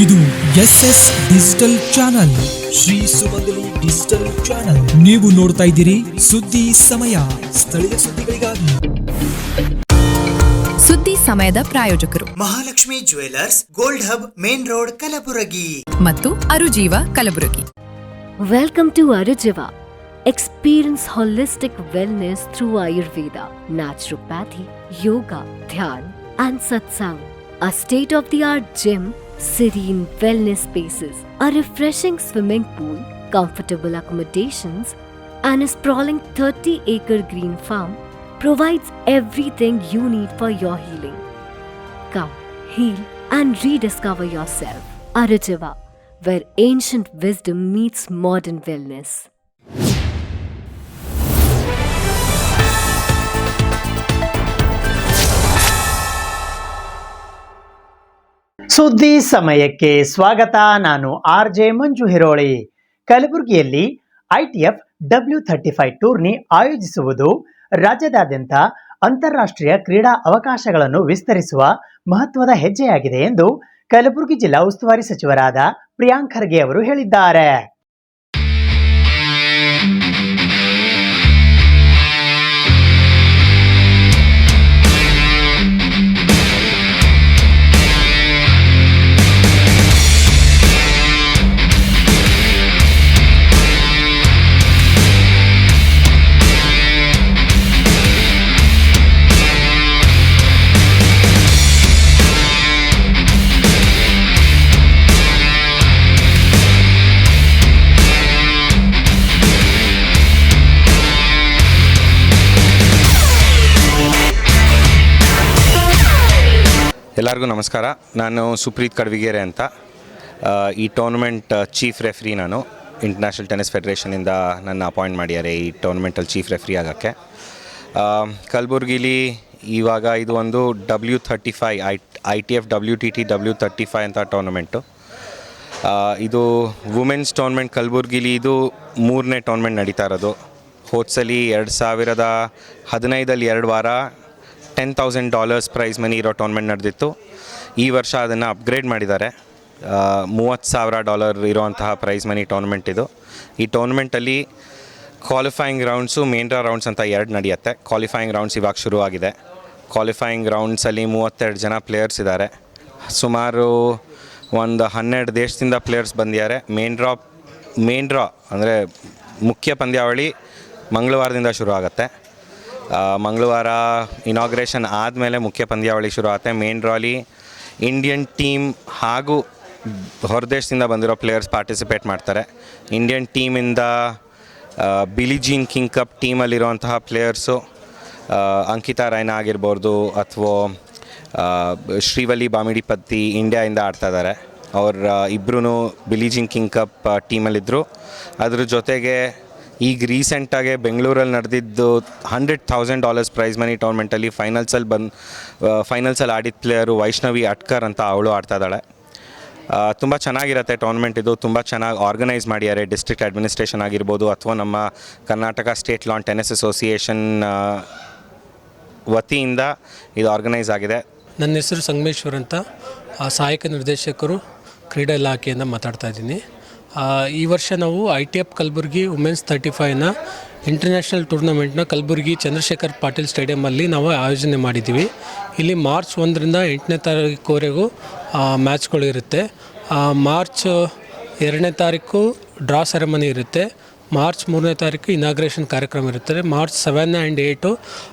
ಇದು SS digital channel, Shri ಸುಮಂಗಲಿ digital channel. ನೀವು ನೋಡ್ತಾ ಇದ್ದೀರಿ ಸುದ್ದಿ ಸಮಯ, ಸ್ಥಳೀಯ ಸುದ್ದಿಗಳಿಗಾಗಿ. ಸುದ್ದಿ ಸಮಯದ ಪ್ರಾಯೋಜಕರು Mahalakshmi jewellers, gold hub, main road, Kalaburagi ಮತ್ತು ಅರುಜೀವ Kalaburagi. Welcome to Arujiva. Experience holistic wellness through Ayurveda, naturopathy, yoga, dhyan and satsang. A state-of-the-art gym, serene wellness spaces, a refreshing swimming pool, comfortable accommodations and a sprawling 30-acre green farm provides everything you need for your healing. Come, heal and rediscover yourself. Arujiva, where ancient wisdom meets modern wellness. ಸುದ್ದಿ ಸಮಯಕ್ಕೆ ಸ್ವಾಗತ. ನಾನು RJ ಮಂಜು ಹಿರೋಳಿ. ಕಲಬುರಗಿಯಲ್ಲಿ ITF W35 tourney ಆಯೋಜಿಸುವುದು ರಾಜ್ಯದಾದ್ಯಂತ ಅಂತಾರಾಷ್ಟ್ರೀಯ ಕ್ರೀಡಾ ಅವಕಾಶಗಳನ್ನು ವಿಸ್ತರಿಸುವ ಮಹತ್ವದ ಹೆಜ್ಜೆಯಾಗಿದೆ ಎಂದು ಕಲಬುರಗಿ ಜಿಲ್ಲಾ ಉಸ್ತುವಾರಿ ಸಚಿವರಾದ ಪ್ರಿಯಾಂಕ್ ಖರ್ಗೆ ಅವರು ಹೇಳಿದ್ದಾರೆ. ಎಲ್ಲರಿಗೂ ನಮಸ್ಕಾರ. ನಾನು ಸುಪ್ರೀತ್ ಕಡ್ವಿಗೇರೆ ಅಂತ. ಈ ಟೂರ್ನಮೆಂಟ್ ಚೀಫ್ ರೆಫ್ರಿ. ನಾನು ಇಂಟರ್ನ್ಯಾಷನಲ್ ಟೆನ್ನಿಸ್ ಫೆಡರೇಷನಿಂದ ನನ್ನ ಅಪಾಯಿಂಟ್ ಮಾಡ್ಯಾರೆ ಈ ಟೂರ್ನಮೆಂಟಲ್ಲಿ ಚೀಫ್ ರೆಫ್ರಿ ಆಗೋಕ್ಕೆ. ಕಲಬುರ್ಗಿಲಿ ಇವಾಗ ಇದು ಒಂದು W35 ITF WTT W35 ಅಂತ ಟೂರ್ನಮೆಂಟು. ಇದು ವುಮೆನ್ಸ್ ಟೂರ್ನಮೆಂಟ್ ಕಲಬುರ್ಗಿಲಿ ಇದು 3ನೇ ಟೂರ್ನಮೆಂಟ್ ನಡೀತಾ ಇರೋದು. ಹೋದ್ಸಲಿ 2015 2 ವಾರ $10,000 ಪ್ರೈಸ್ ಮನಿ ಇರೋ ಟೂರ್ನಮೆಂಟ್ ನಡೆದಿತ್ತು. ಈ ವರ್ಷ ಅದನ್ನು ಅಪ್ಗ್ರೇಡ್ ಮಾಡಿದ್ದಾರೆ. $30,000 ಇರೋವಂತಹ ಪ್ರೈಸ್ ಮನಿ ಟೂರ್ನಮೆಂಟ್ ಇದು. ಈ ಟೂರ್ನಮೆಂಟಲ್ಲಿ ಕ್ವಾಲಿಫೈಯಿಂಗ್ ರೌಂಡ್ಸು, ಮೇನ್ ರೌಂಡ್ಸ್ ಅಂತ 2 ನಡೆಯುತ್ತೆ. ಕ್ವಾಲಿಫೈಯಿಂಗ್ ರೌಂಡ್ಸ್ ಇವಾಗ ಶುರುವಾಗಿದೆ. ಕ್ವಾಲಿಫೈಯಿಂಗ್ ರೌಂಡ್ಸಲ್ಲಿ 32 ಜನ ಪ್ಲೇಯರ್ಸ್ ಇದ್ದಾರೆ. ಸುಮಾರು ಒಂದು 12 ದೇಶದಿಂದ ಪ್ಲೇಯರ್ಸ್ ಬಂದಿದ್ದಾರೆ. ಮೇನ್ ಡ್ರಾ ಅಂದರೆ ಮುಖ್ಯ ಪಂದ್ಯಾವಳಿ ಮಂಗಳವಾರದಿಂದ ಶುರು ಆಗುತ್ತೆ. ಮಂಗಳವಾರ ಇನಾಗ್ರೇಷನ್ ಆದಮೇಲೆ ಮುಖ್ಯ ಪಂದ್ಯಾವಳಿ ಶುರು ಆಗುತ್ತೆ. ಮೇನ್ ಡ್ರಾಲಿ ಇಂಡಿಯನ್ ಟೀಮ್ ಹಾಗೂ ಹೊರದೇಶದಿಂದ ಬಂದಿರೋ ಪ್ಲೇಯರ್ಸ್ ಪಾರ್ಟಿಸಿಪೇಟ್ ಮಾಡ್ತಾರೆ. ಇಂಡಿಯನ್ ಟೀಮಿಂದ ಬಿಲಿ ಜೀನ್ ಕಿಂಗ್ ಕಪ್ ಟೀಮಲ್ಲಿರುವಂತಹ ಪ್ಲೇಯರ್ಸು ಅಂಕಿತಾ ರೈನಾ ಆಗಿರ್ಬೋದು ಅಥವಾ ಶ್ರೀವಲ್ಲಿ ಬಾಮಿಡಿಪತ್ತಿ ಇಂಡಿಯಾಯಿಂದ ಆಡ್ತಾ ಇದ್ದಾರೆ. ಅವ್ರು ಇಬ್ಬರೂ ಬಿಲಿ ಜೀನ್ ಕಿಂಗ್ ಕಪ್ ಟೀಮಲ್ಲಿದ್ದರು. ಅದ್ರ ಜೊತೆಗೆ ಈಗ ರೀಸೆಂಟಾಗೆ ಬೆಂಗಳೂರಲ್ಲಿ ನಡೆದಿದ್ದು $100,000 ಪ್ರೈಸ್ ಮನಿ ಟೂರ್ನಮೆಂಟಲ್ಲಿ ಫೈನಲ್ಸಲ್ಲಿ ಆಡಿದ ಪ್ಲೇಯರು ವೈಷ್ಣವಿ ಅಟ್ಕರ್ ಅಂತ ಅವಳು ಆಡ್ತಾ ಇದ್ದಾಳೆ. ತುಂಬ ಚೆನ್ನಾಗಿರುತ್ತೆ ಟೂರ್ನಮೆಂಟ್ ಇದು. ತುಂಬ ಚೆನ್ನಾಗಿ ಆರ್ಗನೈಸ್ ಮಾಡಿದ್ದಾರೆ. ಡಿಸ್ಟ್ರಿಕ್ಟ್ ಅಡ್ಮಿನಿಸ್ಟ್ರೇಷನ್ ಆಗಿರ್ಬೋದು ಅಥವಾ ನಮ್ಮ Karnataka state lawn tennis association ವತಿಯಿಂದ ಇದು ಆರ್ಗನೈಸ್ ಆಗಿದೆ. ನನ್ನ ಹೆಸರು ಸಂಗಮೇಶ್ವರ್ ಅಂತ, ಸಹಾಯಕ ನಿರ್ದೇಶಕರು ಕ್ರೀಡಾ ಇಲಾಖೆಯಿಂದ ಮಾತಾಡ್ತಾ ಇದ್ದೀನಿ. ಈ ವರ್ಷ ನಾವು ITF ಕಲಬುರಗಿ ವುಮೆನ್ಸ್ 35ನ ಇಂಟರ್ನ್ಯಾಷನಲ್ ಟೂರ್ನಮೆಂಟ್ನ ಕಲಬುರಗಿ ಚಂದ್ರಶೇಖರ್ ಪಾಟೀಲ್ ಸ್ಟೇಡಿಯಮಲ್ಲಿ ನಾವು ಆಯೋಜನೆ ಮಾಡಿದ್ದೀವಿ. ಇಲ್ಲಿ ಮಾರ್ಚ್ 1ರಿಂದ 8ನೇ ತಾರೀಕುವರೆಗೂ ಮ್ಯಾಚ್ಗಳು ಇರುತ್ತೆ. ಮಾರ್ಚ್ 2ನೇ ತಾರೀಕು ಡ್ರಾ ಸೆರೆಮನಿ ಇರುತ್ತೆ. ಮಾರ್ಚ್ 3ನೇ ತಾರೀಕು ಇನಾಗ್ರೇಷನ್ ಕಾರ್ಯಕ್ರಮ ಇರುತ್ತದೆ. ಮಾರ್ಚ್ 7 ಆ್ಯಂಡ್ 8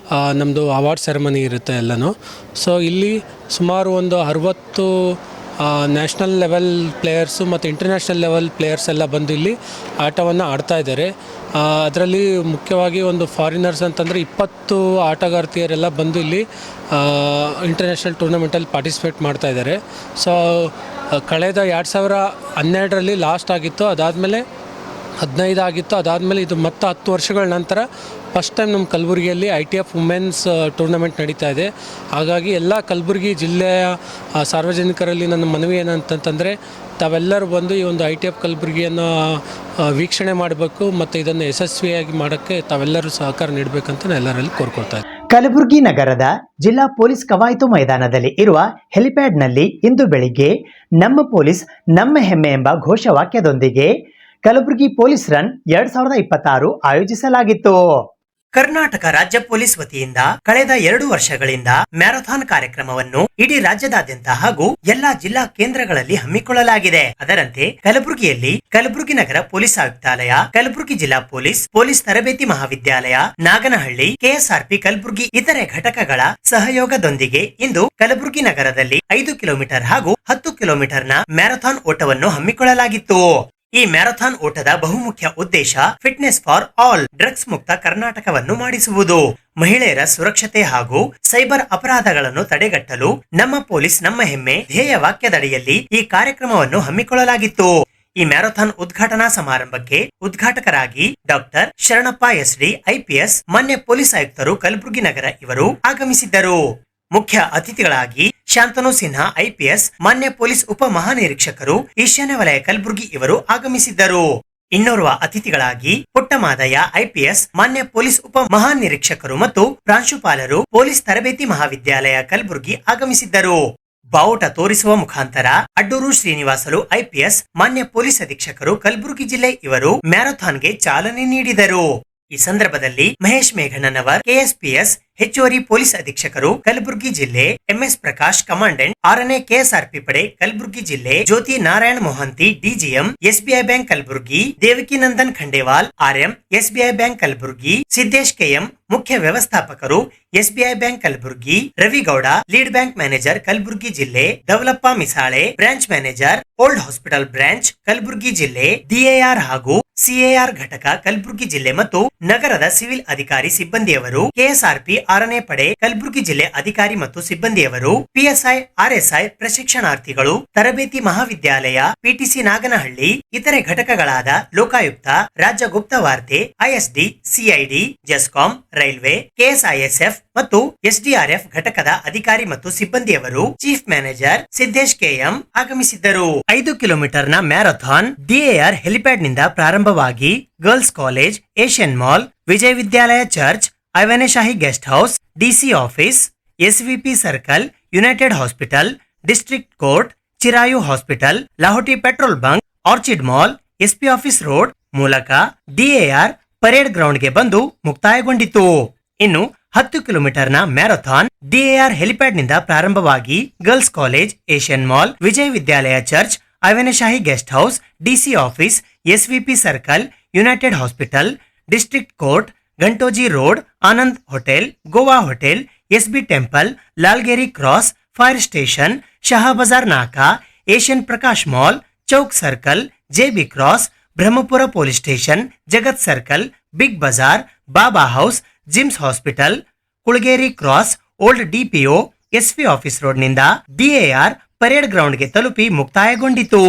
ನಮ್ಮದು ಅವಾರ್ಡ್ ಸೆರೆಮನಿ ಇರುತ್ತೆ ಎಲ್ಲನೂ. ಸೊ ಇಲ್ಲಿ ಸುಮಾರು ಒಂದು 60 ನ್ಯಾಷನಲ್ ಲೆವೆಲ್ ಪ್ಲೇಯರ್ಸು ಮತ್ತು ಇಂಟರ್ನ್ಯಾಷನಲ್ ಲೆವೆಲ್ ಪ್ಲೇಯರ್ಸ್ ಎಲ್ಲ ಬಂದು ಇಲ್ಲಿ ಆಟವನ್ನು ಆಡ್ತಾ ಇದ್ದಾರೆ. ಅದರಲ್ಲಿ ಮುಖ್ಯವಾಗಿ ಒಂದು ಫಾರಿನರ್ಸ್ ಅಂತಂದರೆ 20 ಆಟಗಾರ್ತಿಯರೆಲ್ಲ ಬಂದು ಇಲ್ಲಿ ಇಂಟರ್ನ್ಯಾಷನಲ್ ಟೂರ್ನಮೆಂಟಲ್ಲಿ ಪಾರ್ಟಿಸಿಪೇಟ್ ಮಾಡ್ತಾ ಇದ್ದಾರೆ. ಸೊ ಕಳೆದ 2012ರಲ್ಲಿ ಲಾಸ್ಟ್ ಆಗಿತ್ತು, ಅದಾದಮೇಲೆ 15 ಆಗಿತ್ತು. ಅದಾದಮೇಲೆ ಇದು ಮತ್ತೆ 10 ವರ್ಷಗಳ ನಂತರ ಫಸ್ಟ್ ಟೈಮ್ ನಮ್ಮ ಕಲಬುರಗಿಯಲ್ಲಿ ITF ವುಮೆನ್ಸ್ ಟೂರ್ನಮೆಂಟ್ ನಡೀತಾ ಇದೆ. ಹಾಗಾಗಿ ಎಲ್ಲ ಕಲಬುರಗಿ ಜಿಲ್ಲೆಯ ಸಾರ್ವಜನಿಕರಲ್ಲಿ ನನ್ನ ಮನವಿ ಏನಂತಂದರೆ ತಾವೆಲ್ಲರೂ ಬಂದು ಈ ಒಂದು ITF ಕಲಬುರಗಿಯನ್ನು ವೀಕ್ಷಣೆ ಮಾಡಬೇಕು ಮತ್ತು ಇದನ್ನು ಯಶಸ್ವಿಯಾಗಿ ಮಾಡೋಕ್ಕೆ ತಾವೆಲ್ಲರೂ ಸಹಕಾರ ನೀಡಬೇಕಂತ ನಾನು ಎಲ್ಲರಲ್ಲಿ ಕೋರ್ಕೊಳ್ತಾ ಇದ್ದೀನಿ. ಕಲಬುರಗಿ ನಗರದ ಜಿಲ್ಲಾ ಪೊಲೀಸ್ ಕವಾಯತು ಮೈದಾನದಲ್ಲಿ ಇರುವ ಹೆಲಿಪ್ಯಾಡ್ನಲ್ಲಿ ಇಂದು ಬೆಳಿಗ್ಗೆ ನಮ್ಮ ಪೊಲೀಸ್ ನಮ್ಮ ಹೆಮ್ಮೆ ಎಂಬ ಘೋಷವಾಕ್ಯದೊಂದಿಗೆ ಕಲಬುರಗಿ ಪೊಲೀಸ್ ರನ್ 2026 ಆಯೋಜಿಸಲಾಗಿತ್ತು. ಕರ್ನಾಟಕ ರಾಜ್ಯ ಪೊಲೀಸ್ ವತಿಯಿಂದ ಕಳೆದ 2 ವರ್ಷಗಳಿಂದ ಮ್ಯಾರಥಾನ್ ಕಾರ್ಯಕ್ರಮವನ್ನು ಇಡೀ ರಾಜ್ಯದಾದ್ಯಂತ ಹಾಗೂ ಎಲ್ಲಾ ಜಿಲ್ಲಾ ಕೇಂದ್ರಗಳಲ್ಲಿ ಹಮ್ಮಿಕೊಳ್ಳಲಾಗಿದೆ. ಅದರಂತೆ ಕಲಬುರಗಿಯಲ್ಲಿ ಕಲಬುರಗಿ ನಗರ ಪೊಲೀಸ್ ಆಯುಕ್ತಾಲಯ, ಕಲಬುರಗಿ ಜಿಲ್ಲಾ ಪೊಲೀಸ್ ತರಬೇತಿ ಮಹಾವಿದ್ಯಾಲಯ, ನಾಗನಹಳ್ಳಿ, ಕೆಎಸ್ಆರ್ಪಿ ಕಲಬುರಗಿ ಇತರೆ ಘಟಕಗಳ ಸಹಯೋಗದೊಂದಿಗೆ ಇಂದು ಕಲಬುರಗಿ ನಗರದಲ್ಲಿ 5 ಕಿಲೋಮೀಟರ್ ಹಾಗೂ 10 ಕಿಲೋಮೀಟರ್ನ ಮ್ಯಾರಥಾನ್ ಓಟವನ್ನು ಹಮ್ಮಿಕೊಳ್ಳಲಾಗಿತ್ತು. ಈ ಮ್ಯಾರಥಾನ್ ಓಟದ ಬಹುಮುಖ್ಯ ಉದ್ದೇಶ ಫಿಟ್ನೆಸ್ ಫಾರ್ ಆಲ್, ಡ್ರಗ್ಸ್ ಮುಕ್ತ ಕರ್ನಾಟಕವನ್ನು ಮಾಡಿಸುವುದು, ಮಹಿಳೆಯರ ಸುರಕ್ಷತೆ ಹಾಗೂ ಸೈಬರ್ ಅಪರಾಧಗಳನ್ನು ತಡೆಗಟ್ಟಲು ನಮ್ಮ ಪೊಲೀಸ್ ನಮ್ಮ ಹೆಮ್ಮೆ ಧ್ಯೇಯ ವಾಕ್ಯದಡಿಯಲ್ಲಿ ಈ ಕಾರ್ಯಕ್ರಮವನ್ನು ಹಮ್ಮಿಕೊಳ್ಳಲಾಗಿತ್ತು. ಈ ಮ್ಯಾರಥಾನ್ ಉದ್ಘಾಟನಾ ಸಮಾರಂಭಕ್ಕೆ ಉದ್ಘಾಟಕರಾಗಿ ಡಾಕ್ಟರ್ ಶರಣಪ್ಪ ಎಸ್ಡಿ IPS ಮಾನ್ಯ ಪೊಲೀಸ್ ಆಯುಕ್ತರು ಕಲಬುರಗಿ ನಗರ ಇವರು ಆಗಮಿಸಿದ್ದರು. ಮುಖ್ಯ ಅತಿಥಿಗಳಾಗಿ ಶಾಂತನು ಸಿನ್ಹಾ IPS ಮಾನ್ಯ ಪೊಲೀಸ್ ಉಪ ಮಹಾನಿರೀಕ್ಷಕರು ಈಶಾನ್ಯ ವಲಯ ಕಲಬುರಗಿ ಇವರು ಆಗಮಿಸಿದ್ದರು. ಇನ್ನೋರ್ವ ಅತಿಥಿಗಳಾಗಿ ಪುಟ್ಟಮಾದಯ್ಯ IPS ಮಾನ್ಯ ಪೊಲೀಸ್ ಉಪ ಮಹಾನಿರೀಕ್ಷಕರು ಮತ್ತು ಪ್ರಾಂಶುಪಾಲರು ಪೊಲೀಸ್ ತರಬೇತಿ ಮಹಾವಿದ್ಯಾಲಯ ಕಲಬುರಗಿ ಆಗಮಿಸಿದ್ದರು. ಬಾವುಟ ತೋರಿಸುವ ಮುಖಾಂತರ ಅಡ್ಡೂರು ಶ್ರೀನಿವಾಸಲು IPS ಮಾನ್ಯ ಪೊಲೀಸ್ ಅಧೀಕ್ಷಕರು ಕಲಬುರಗಿ ಜಿಲ್ಲೆ ಇವರು ಮ್ಯಾರಥಾನ್ಗೆ ಚಾಲನೆ ನೀಡಿದರು. ಈ ಸಂದರ್ಭದಲ್ಲಿ ಮಹೇಶ್ ಮೇಘಣ್ಣನವರ್ KSPS ಹೆಚ್ಚುವರಿ ಪೊಲೀಸ್ ಅಧೀಕ್ಷಕರು ಕಲಬುರಗಿ ಜಿಲ್ಲೆ, MS ಪ್ರಕಾಶ್ ಕಮಾಂಡೆಂಟ್ 6ನೇ KSRP ಪಡೆ ಕಲಬುರಗಿ ಜಿಲ್ಲೆ, Jyoti Narayan Mohanty DGM SBI bank Kalaburagi, Devaki Nandan Khandelwal RM SBI bank Kalaburagi, Siddesh KM ಮುಖ್ಯ ವ್ಯವಸ್ಥಾಪಕರು SBI bank Kalaburagi, Ravigowda lead bank manager Kalaburagi ಜಿಲ್ಲೆ, Davalappa Misale branch manager old hospital branch Kalaburagi ಜಿಲ್ಲೆ, DAR ಹಾಗೂ CAR ಘಟಕ ಕಲಬುರಗಿ ಜಿಲ್ಲೆ ಮತ್ತು ನಗರದ ಸಿವಿಲ್ ಅಧಿಕಾರಿ ಸಿಬ್ಬಂದಿಯವರು, KSRP 6ನೇ ಪಡೆ ಕಲಬುರಗಿ ಜಿಲ್ಲೆ ಅಧಿಕಾರಿ ಮತ್ತು ಸಿಬ್ಬಂದಿಯವರು, PSI RSI ಪ್ರಶಿಕ್ಷಣಾರ್ಥಿಗಳು, ತರಬೇತಿ ಮಹಾವಿದ್ಯಾಲಯ, PTC ನಾಗನಹಳ್ಳಿ, ಇತರೆ ಘಟಕಗಳಾದ ಲೋಕಾಯುಕ್ತ, ರಾಜ್ಯ ಗುಪ್ತ ವಾರ್ತೆ, ISD, CID, Jescom, railway, KSISF ಮತ್ತು SDRF ಘಟಕದ ಅಧಿಕಾರಿ ಮತ್ತು ಸಿಬ್ಬಂದಿಯವರು, ಚೀಫ್ ಮ್ಯಾನೇಜರ್ ಸಿದ್ದೇಶ್ KM ಆಗಮಿಸಿದ್ದರು. 5 ಕಿಲೋಮೀಟರ್ನ ಮ್ಯಾರಥಾನ್ DAR ಹೆಲಿಪ್ಯಾಡ್ ನಿಂದ ಪ್ರಾರಂಭವಾಗಿ girls college, Asian mall, Vijaya Vidyalaya church, Aiwaneshahi guest house, DC office, SVP circle, united hospital, district court, Chirayu hospital, Lahoti petrol bunk, orchid mall, SP office road ಮೂಲಕ DAR ಪರೇಡ್ ಗ್ರೌಂಡ್ಗೆ ಬಂದು ಮುಕ್ತಾಯಗೊಂಡಿತು. ಇನ್ನು 10 ಕಿಲೋಮೀಟರ್ನ marathon DAR helipad ನಿಂದ ಪ್ರಾರಂಭವಾಗಿ girls college, Asian mall, Vijaya Vidyalaya church, Aiwaneshahi guest house, DC office, SVP circle, united hospital, district court, Gantoji road, Anand hotel, Goa hotel, SB temple, Lalageri cross, fire station, Shahabazar naka, Asian Prakash mall, chowk circle, JB cross, Brahmapur police station, Jagat circle, Big Bazaar, Baba house, GIMS hospital, Kulageri cross, old DPO, SP office road ನಿಂದ DAR parade ಗ್ರೌಂಡ್ಗೆ ತಲುಪಿ ಮುಕ್ತಾಯಗೊಂಡಿತು.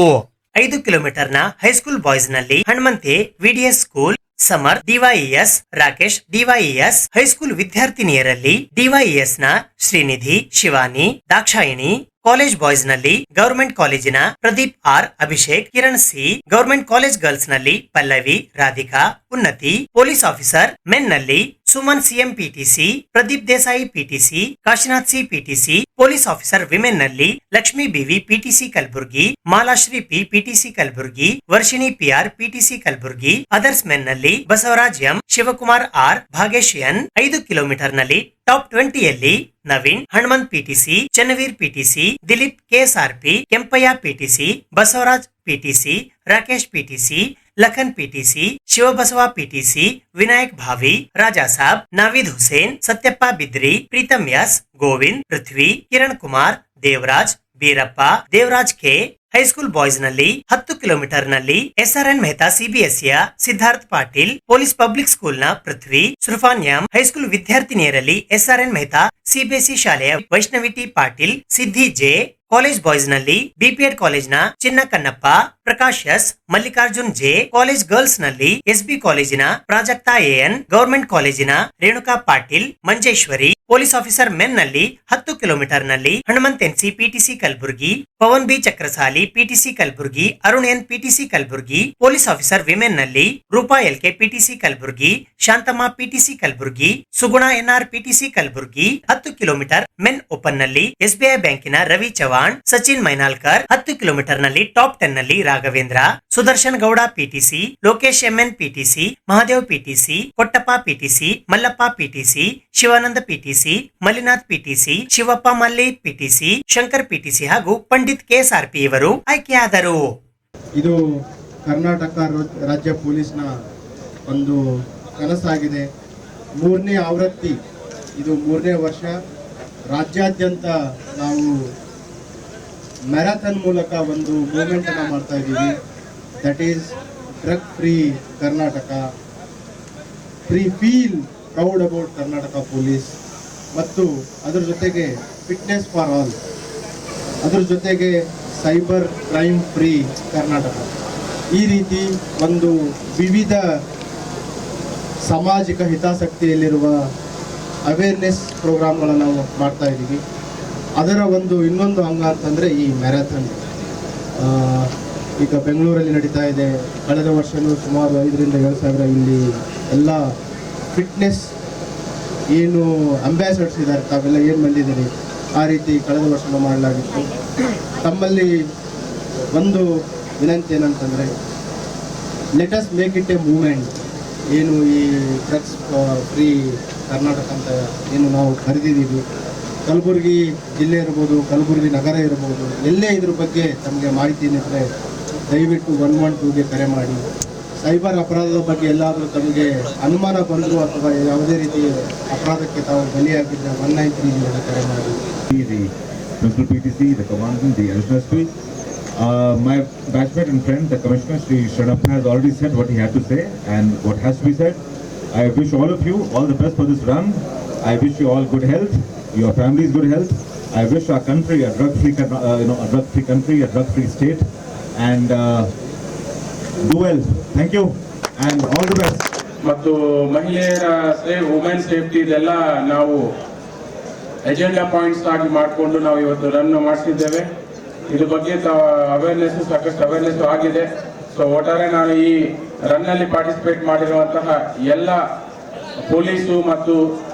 5 ಕಿಲೋಮೀಟರ್ನ high school boys ನಲ್ಲಿ Hanumanthe VDS school, Samar DYES, Rakesh DYES, high school ವಿದ್ಯಾರ್ಥಿನಿಯರಲ್ಲಿ DYES ನ Srinidhi, Shivani, Dakshayini, college boys ನಲ್ಲಿ government ಕಾಲೇಜಿನ Pradeep R, Abhishek, Kiran C, government college girls ನಲ್ಲಿ Pallavi, Radhika, Unnati, police officer men ನಲ್ಲಿ Suman CM PTC, Pradeep Desai PTC, Kashinath C PTC, police officer women ನಲ್ಲಿ Lakshmi BV PTC Kalaburgi, Malashree P PTC Kalaburgi, Varshini PR PTC Kalaburgi, others men ನಲ್ಲಿ Basavaraj M, Shivakumar R, Bhagesh N. 5 kilometre ನಲ್ಲಿ top 20ಯಲ್ಲಿ Naveen, Hanumanth PTC, Channaveer PTC, Dilip KSRP, Kempaiah PTC, Basavaraj PTC, Rakesh PTC, Lakhan PTC, Shivabasava PTC, Vinayak Bhavi, Raja Sab, Naveed Hussain, Satyappa Bidri, Pritam S, Govind, Prithvi, Kiran Kumar, Devaraj, Beerappa, Devaraj K. High school boys ನಲ್ಲಿ 10 kilometre ನಲ್ಲಿ SRN Mehta CBSE ಯ Siddharth Patil, police public school ನ Prithvi, Surfan M. High school ವಿದ್ಯಾರ್ಥಿನಿಯರಲ್ಲಿ SRN Mehta CBSE ಶಾಲೆಯ Vaishnavi T. Patil, ಸಿದ್ಧಿ J. ಕಾಲೇಜ್ ಬಾಯ್ಸ್ ನಲ್ಲಿ BPED ಕಾಲೇಜ್ ನ Chinna Kannappa, Prakash S, Mallikarjun J. College girls ನಲ್ಲಿ SB ಕಾಲೇಜಿನ ಪ್ರಾಜಕ್ತಾ AN, ಗವರ್ಮೆಂಟ್ ಕಾಲೇಜಿನ Renuka Patil, Manjeshwari, police officer men ನಲ್ಲಿ 10 ಕಿಲೋಮೀಟರ್ ನಲ್ಲಿ Hanumanth NC PTC Kalaburagi, Pavan B Chakrasali PTC Kalaburagi, Arun N PTC Kalaburagi. Police officer women ನಲ್ಲಿ Roopa LK PTC Kalaburagi, Shanthamma PTC Kalaburagi, Suguna NR PTC Kalaburagi. 10 kilometre men open ನಲ್ಲಿ SBI ಬ್ಯಾಂಕಿನ Ravi Chavan, Sachin ಮೈನಾಲ್ಕರ್. 10 kilometre ನಲ್ಲಿ ಟಾಪ್ 10 ನಲ್ಲಿ Raghavendra, Sudarshan Gowda PTC, Lokesh MN PTC, Mahadev PTC, Kottappa PTC, Mallappa PTC, Shivananda PTC, Mallinath PTC, Shivappa Malli PTC, Shankar PTC ಹಾಗೂ Pandit KSRP ಇವರು ಆಯ್ಕೆಯಾದರು. ಇದು ಕರ್ನಾಟಕ ರಾಜ್ಯ ಪೊಲೀಸ್ನ ಒಂದು ಕನಸಾಗಿದೆ. 3ನೇ ಆವೃತ್ತಿ, ಇದು 3ನೇ ವರ್ಷ. ರಾಜ್ಯಾದ್ಯಂತ ನಾವು ಮ್ಯಾರಥಾನ್ ಮೂಲಕ ಒಂದು ಮೂವ್ಮೆಂಟ್ ಅನ್ನು ಮಾಡ್ತಾ ಇದ್ದೀವಿ. That is drug free Karnataka, free feel proud about Karnataka police. ಮತ್ತು ಅದರ ಜೊತೆಗೆ ಫಿಟ್ನೆಸ್ ಫಾರ್ ಆಲ್, ಅದರ ಜೊತೆಗೆ ಸೈಬರ್ ಕ್ರೈಮ್ ಫ್ರೀ ಕರ್ನಾಟಕ. ಈ ರೀತಿ ಒಂದು ವಿವಿಧ ಸಾಮಾಜಿಕ ಹಿತಾಸಕ್ತಿಯಲ್ಲಿರುವ ಅವೇರ್ನೆಸ್ ಪ್ರೋಗ್ರಾಮ್ಗಳನ್ನು ನಾವು ಮಾಡ್ತಾ ಇದ್ದೀವಿ. ಅದರ ಇನ್ನೊಂದು ಅಂಗ ಅಂತಂದರೆ ಈ ಮ್ಯಾರಥಾನ್. ಈಗ ಬೆಂಗಳೂರಲ್ಲಿ ನಡೀತಾ ಇದೆ. ಕಳೆದ ವರ್ಷವೂ ಸುಮಾರು 5,000 to 7,000 ಇಲ್ಲಿ ಎಲ್ಲ ಫಿಟ್ನೆಸ್ ಏನು ಅಂಬ್ಯಾಸಡರ್ಸ್ ಇದ್ದಾರೆ, ತಾವೆಲ್ಲ ಏನು ಬಂದಿದ್ದೀರಿ, ಆ ರೀತಿ ಕಳೆದ ವರ್ಷವೂ ಮಾಡಲಾಗಿತ್ತು. ತಮ್ಮಲ್ಲಿ ಒಂದು ವಿನಂತಿ ಏನಂತಂದರೆ, let us make it A movement. ಏನು ಈ ಡ್ರಗ್ಸ್ ಫ್ರೀ ಕರ್ನಾಟಕ ಅಂತ ಏನು ನಾವು ಕರೆದಿದ್ದೀವಿ, ಕಲಬುರಗಿ ಜಿಲ್ಲೆ ಇರ್ಬೋದು, ಕಲಬುರಗಿ ನಗರ ಇರ್ಬೋದು, ಎಲ್ಲೇ ಇದ್ರ ಬಗ್ಗೆ ತಮಗೆ ಮಾಹಿತಿ ಇದ್ದರೆ ದಯವಿಟ್ಟು 112ಗೆ ಕರೆ ಮಾಡಿ. ಸೈಬರ್ ಅಪರಾಧದ ಬಗ್ಗೆ ಎಲ್ಲಾದರೂ ತಮಗೆ ಅನುಮಾನ ಬಂದರೂ ಅಥವಾ ಯಾವುದೇ ರೀತಿ ಅಪರಾಧಕ್ಕೆ ತಾವು ಬಲಿಯಾಗಿದ್ದರೆ 193ಗೆ ಕರೆ ಮಾಡಿ. The Principal PTC, the Commandant, the Additional SP. My batchmate and friend, the Commissioner, Sri Shanappa, has already said what he had to say and what has to be said. I wish all of you all the best for this run. I wish you all good health, your families good health. I wish our country a drug-free, a drug-free country, a drug-free state, and do well. Thank you and all the best. ಮತ್ತು ಮಹಿಳೆಯರ women safety ಇದೆಲ್ಲ ನಾವು agenda points ಆಗಿ ಮಾಡಿಕೊಂಡು ನಾವು ಇವತ್ತು run ಮಾಡಿಸಿದ್ದೇವೆ. ಇದ್ರ ಬಗ್ಗೆ ಸಾಕಷ್ಟು ಅವೇರ್ನೆಸ್ ಆಗಿದೆ. ಸೊ ಒಟ್ಟಾರೆ ನಾನು ಈ ರನ್ನಲ್ಲಿ ಪಾರ್ಟಿಸಿಪೇಟ್ ಮಾಡಿರುವಂತಹ ಎಲ್ಲ ಪೊಲೀಸು ಮತ್ತು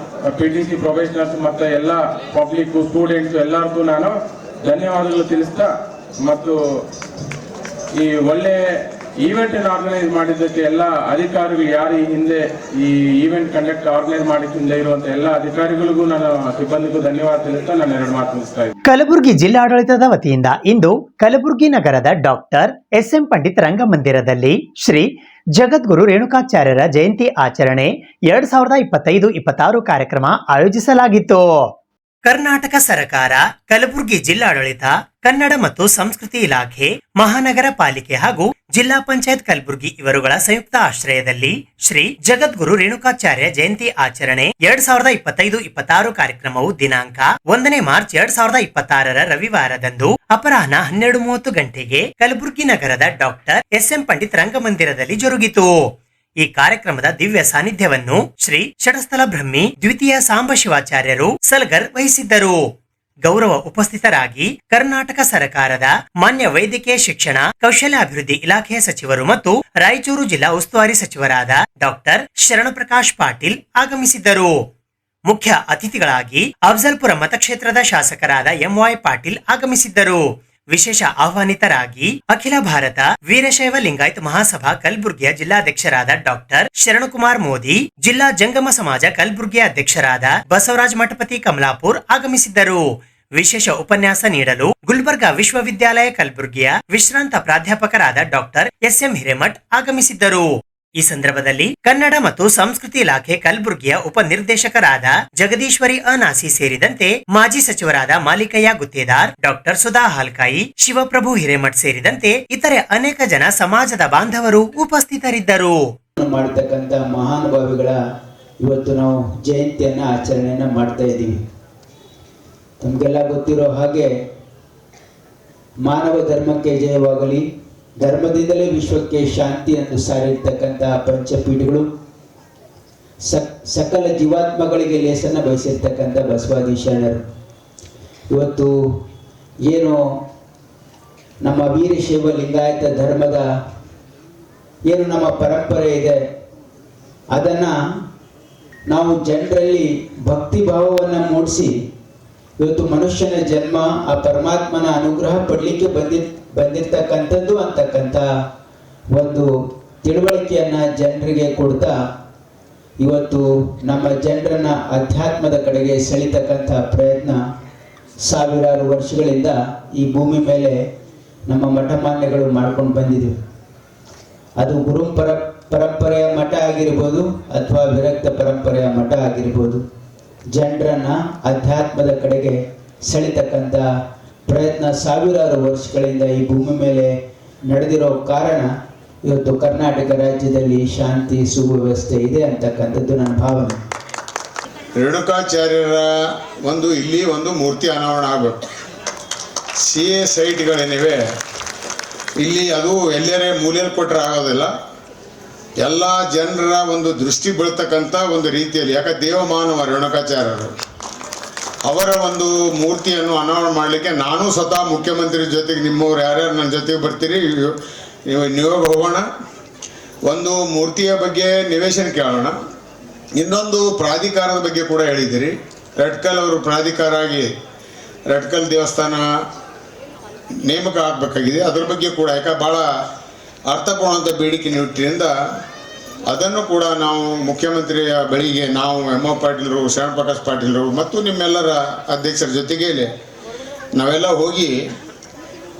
PTC ಪ್ರೊಫೆಷನಲ್ಸ್ ಮತ್ತು ಎಲ್ಲ ಪಬ್ಲಿಕ್ ಸ್ಟೂಡೆಂಟ್ಸ್ ಎಲ್ಲರಿಗೂ ನಾನು ಧನ್ಯವಾದಗಳು ತಿಳಿಸ್ತಾ, ಮತ್ತು ಈ ಒಳ್ಳೆ ಈವೆಂಟ್ ಆರ್ಗನೈಸ್ ಮಾಡಿದ್ದಕ್ಕೆ ಎಲ್ಲ ಅಧಿಕಾರಿಗಳು, ಯಾರು ಈ ಹಿಂದೆ ಈ ಈವೆಂಟ್ ಆರ್ಗನೈಸ್ ಮಾಡಿ ಹಿಂದೆ ಇರುವಂತ ಎಲ್ಲ ಅಧಿಕಾರಿಗಳಿಗೂ ನಾನು ಸಿಬ್ಬಂದಿಗೂ ಧನ್ಯವಾದ ತಿಳಿಸ್ತಾ ನಾನು 2 ಮಾತು ಮುಗಿಸ್ತಾ ಇದ್ದೀನಿ. ಕಲಬುರಗಿ ಜಿಲ್ಲಾಡಳಿತದ ವತಿಯಿಂದ ಇಂದು ಕಲಬುರಗಿ ನಗರದ ಡಾಕ್ಟರ್ SM ಪಂಡಿತ್ ರಂಗಮಂದಿರದಲ್ಲಿ ಶ್ರೀ ಜಗದ್ಗುರು ರೇಣುಕಾಚಾರ್ಯರ ಜಯಂತಿ ಆಚರಣೆ 2025-26 ಕಾರ್ಯಕ್ರಮ ಆಯೋಜಿಸಲಾಗಿತ್ತು. ಕರ್ನಾಟಕ ಸರ್ಕಾರ, ಕಲಬುರಗಿ ಜಿಲ್ಲಾಡಳಿತ, ಕನ್ನಡ ಮತ್ತು ಸಂಸ್ಕೃತಿ ಇಲಾಖೆ, ಮಹಾನಗರ ಪಾಲಿಕೆ ಹಾಗೂ ಜಿಲ್ಲಾ ಪಂಚಾಯತ್ ಕಲಬುರಗಿ ಇವರುಗಳ ಸಂಯುಕ್ತ ಆಶ್ರಯದಲ್ಲಿ ಶ್ರೀ ಜಗದ್ಗುರು ರೇಣುಕಾಚಾರ್ಯ ಜಯಂತಿ ಆಚರಣೆ 2025-26 ಕಾರ್ಯಕ್ರಮವು ದಿನಾಂಕ 1ನೇ ಮಾರ್ಚ್ 2026 ರವಿವಾರದಂದು ಅಪರಾಹ್ನ 12:30 ಗಂಟೆಗೆ ಕಲಬುರಗಿ ನಗರದ ಡಾಕ್ಟರ್ SM ಪಂಡಿತ್ ರಂಗಮಂದಿರದಲ್ಲಿ ಜರುಗಿತು. ಈ ಕಾರ್ಯಕ್ರಮದ ದಿವ್ಯ ಸಾನ್ನಿಧ್ಯವನ್ನು ಶ್ರೀ ಷಟಸ್ಥಲ ಬ್ರಹ್ಮಿ ದ್ವಿತೀಯ ಸಾಂಬ ಶಿವಾಚಾರ್ಯರು ಸಲ್ಗರ್ ವಹಿಸಿದ್ದರು. ಗೌರವ ಉಪಸ್ಥಿತರಾಗಿ ಕರ್ನಾಟಕ ಸರ್ಕಾರದ ಮಾನ್ಯ ವೈದ್ಯಕೀಯ ಶಿಕ್ಷಣ ಕೌಶಲ್ಯಾಭಿವೃದ್ಧಿ ಇಲಾಖೆಯ ಸಚಿವರು ಮತ್ತು ರಾಯಚೂರು ಜಿಲ್ಲಾ ಉಸ್ತುವಾರಿ ಸಚಿವರಾದ ಡಾಕ್ಟರ್ ಶರಣಪ್ರಕಾಶ್ ಪಾಟೀಲ್ ಆಗಮಿಸಿದ್ದರು. ಮುಖ್ಯ ಅತಿಥಿಗಳಾಗಿ ಅಫ್ಜಲ್ಪುರ ಮತಕ್ಷೇತ್ರದ ಶಾಸಕರಾದ MY ಪಾಟೀಲ್ ಆಗಮಿಸಿದ್ದರು. ವಿಶೇಷ ಆಹ್ವಾನಿತರಾಗಿ ಅಖಿಲ ಭಾರತ ವೀರಶೈವ ಲಿಂಗಾಯತ್ ಮಹಾಸಭಾ ಕಲಬುರ್ಗಿಯ ಜಿಲ್ಲಾಧ್ಯಕ್ಷರಾದ ಡಾಕ್ಟರ್ ಶರಣಕುಮಾರ್ ಮೋದಿ, ಜಿಲ್ಲಾ ಜಂಗಮ ಸಮಾಜ ಕಲಬುರ್ಗಿಯ ಅಧ್ಯಕ್ಷರಾದ ಬಸವರಾಜ್ ಮಠಪತಿ ಕಮಲಾಪುರ್ ಆಗಮಿಸಿದ್ದರು. ವಿಶೇಷ ಉಪನ್ಯಾಸ ನೀಡಲು ಗುಲ್ಬರ್ಗಾ ವಿಶ್ವವಿದ್ಯಾಲಯ ಕಲಬುರ್ಗಿಯ ವಿಶ್ರಾಂತ ಪ್ರಾಧ್ಯಾಪಕರಾದ ಡಾಕ್ಟರ್ SM ಹಿರೇಮಠ್ ಆಗಮಿಸಿದ್ದರು. ಈ ಸಂದರ್ಭದಲ್ಲಿ ಕನ್ನಡ ಮತ್ತು ಸಂಸ್ಕೃತಿ ಇಲಾಖೆ ಕಲಬುರ್ಗಿಯ ಉಪ ನಿರ್ದೇಶಕರಾದ ಜಗದೀಶ್ವರಿ ಅನಾಸಿ ಸೇರಿದಂತೆ ಮಾಜಿ ಸಚಿವರಾದ ಮಾಲಿಕಯ್ಯ ಗುತ್ತೇದಾರ್, ಡಾಕ್ಟರ್ ಸುಧಾ ಹಾಲ್ಕಾಯಿ, ಶಿವಪ್ರಭು ಹಿರೇಮಠ್ ಸೇರಿದಂತೆ ಇತರೆ ಅನೇಕ ಜನ ಸಮಾಜದ ಬಾಂಧವರು ಉಪಸ್ಥಿತರಿದ್ದರು. ಮಾಡತಕ್ಕಂತ ಮಹಾನುಭಾವಿಗಳ ಇವತ್ತು ನಾವು ಜಯಂತಿಯನ್ನ ಆಚರಣೆಯನ್ನ ಮಾಡ್ತಾ ಇದ್ದೀವಿ. ತಮಗೆಲ್ಲ ಗೊತ್ತಿರೋ ಹಾಗೆ ಮಾನವ ಧರ್ಮಕ್ಕೆ ಜಯವಾಗಲಿ, ಧರ್ಮದಿಂದಲೇ ವಿಶ್ವಕ್ಕೆ ಶಾಂತಿ ಎಂದು ಸಾರಿರ್ತಕ್ಕಂತಹ ಪಂಚಪೀಠಗಳು ಸಕಲ ಜೀವಾತ್ಮಗಳಿಗೆ ಲೇಸನ್ನು ಬಯಸಿರ್ತಕ್ಕಂಥ ಬಸವಾದಿ ಶರಣರು. ಇವತ್ತು ಏನು ನಮ್ಮ ವೀರಶೈವ ಲಿಂಗಾಯತ ಧರ್ಮದ ಏನು ನಮ್ಮ ಪರಂಪರೆ ಇದೆ, ಅದನ್ನು ನಾವು ಜನರಲ್ಲಿ ಭಕ್ತಿ ಭಾವವನ್ನು ಮೂಡಿಸಿ ಇವತ್ತು ಮನುಷ್ಯನ ಜನ್ಮ ಆ ಪರಮಾತ್ಮನ ಅನುಗ್ರಹ ಪಡಲಿಕ್ಕೆ ಬಂದಿರ್ತಕ್ಕಂಥದ್ದು ಅಂತಕ್ಕಂಥ ಒಂದು ತಿಳುವಳಿಕೆಯನ್ನು ಜನರಿಗೆ ಕೊಡ್ತಾ ಇವತ್ತು ನಮ್ಮ ಜನರನ್ನ ಅಧ್ಯಾತ್ಮದ ಕಡೆಗೆ ಸೆಳಿತಕ್ಕಂಥ ಪ್ರಯತ್ನ ಸಾವಿರಾರು ವರ್ಷಗಳಿಂದ ಈ ಭೂಮಿ ಮೇಲೆ ನಮ್ಮ ಮಠಮಾನ್ಯಗಳು ಮಾಡ್ಕೊಂಡು ಬಂದಿದ್ದೀವಿ. ಅದು ಗುರು ಪರಂಪರೆಯ ಮಠ ಆಗಿರ್ಬೋದು ಅಥವಾ ವಿರಕ್ತ ಪರಂಪರೆಯ ಮಠ ಆಗಿರ್ಬೋದು, ಜನರನ್ನ ಅಧ್ಯಾತ್ಮದ ಕಡೆಗೆ ಸೆಳಿತಕ್ಕಂಥ ಪ್ರಯತ್ನ ಸಾವಿರಾರು ವರ್ಷಗಳಿಂದ ಈ ಭೂಮಿ ಮೇಲೆ ನಡೆದಿರೋ ಕಾರಣ ಇವತ್ತು ಕರ್ನಾಟಕ ರಾಜ್ಯದಲ್ಲಿ ಶಾಂತಿ ಸುವ್ಯವಸ್ಥೆ ಇದೆ ಅಂತಕ್ಕಂಥದ್ದು ನನ್ನ ಭಾವನೆ. ರೇಣುಕಾಚಾರ್ಯರ ಇಲ್ಲಿ ಒಂದು ಮೂರ್ತಿ ಅನಾವರಣ ಆಗಬೇಕು. CA ಸೈಟ್ಗಳೇನಿವೆ ಇಲ್ಲಿ ಅದು ಎಲ್ಲರೇ ಮೂಲೆಯಲ್ಲಿ ಕೊಟ್ಟರೆ ಆಗೋದಿಲ್ಲ. ಎಲ್ಲ ಜನರ ಒಂದು ದೃಷ್ಟಿ ಬೀಳ್ತಕ್ಕಂಥ ಒಂದು ರೀತಿಯಲ್ಲಿ, ಯಾಕೆ ದೇವಮಾನವ ರೇಣುಕಾಚಾರ್ಯರು, ಅವರ ಒಂದು ಮೂರ್ತಿಯನ್ನು ಅನಾವರಣ ಮಾಡಲಿಕ್ಕೆ ನಾನು ಸ್ವತಃ ಮುಖ್ಯಮಂತ್ರಿ ಜೊತೆಗೆ ನಿಮ್ಮವ್ರು ಯಾರ್ಯಾರು ನನ್ನ ಜೊತೆಗೆ ಬರ್ತೀರಿ ನೀವು ಹೋಗೋಣ. ಒಂದು ಮೂರ್ತಿಯ ಬಗ್ಗೆ ನಿವೇಶನ ಕೇಳೋಣ. ಇನ್ನೊಂದು ಪ್ರಾಧಿಕಾರದ ಬಗ್ಗೆ ಕೂಡ ಹೇಳಿದ್ದೀರಿ. ರಟ್ಕಲ್ ಅವರು ಪ್ರಾಧಿಕಾರ ಆಗಿ ರಟ್ಕಲ್ ದೇವಸ್ಥಾನ ನೇಮಕ ಆಗಬೇಕಾಗಿದೆ. ಅದ್ರ ಬಗ್ಗೆ ಕೂಡ ಯಾಕೆ ಭಾಳ ಅರ್ಥ ಕೊಡುವಂಥ ಬೇಡಿಕೆ ನೀಟ್ಟಿರಿಂದ ಅದನ್ನು ಕೂಡ ನಾವು ಮುಖ್ಯಮಂತ್ರಿಯ ಬಳಿಗೆ ನಾವು ಎಂ ಒ ಪಾಟೀಲರು, ಶರಣ ಪ್ರಕಾಶ್ ಪಾಟೀಲರು ಮತ್ತು ನಿಮ್ಮೆಲ್ಲರ ಅಧ್ಯಕ್ಷರ ಜೊತೆಗೆ ನಾವೆಲ್ಲ ಹೋಗಿ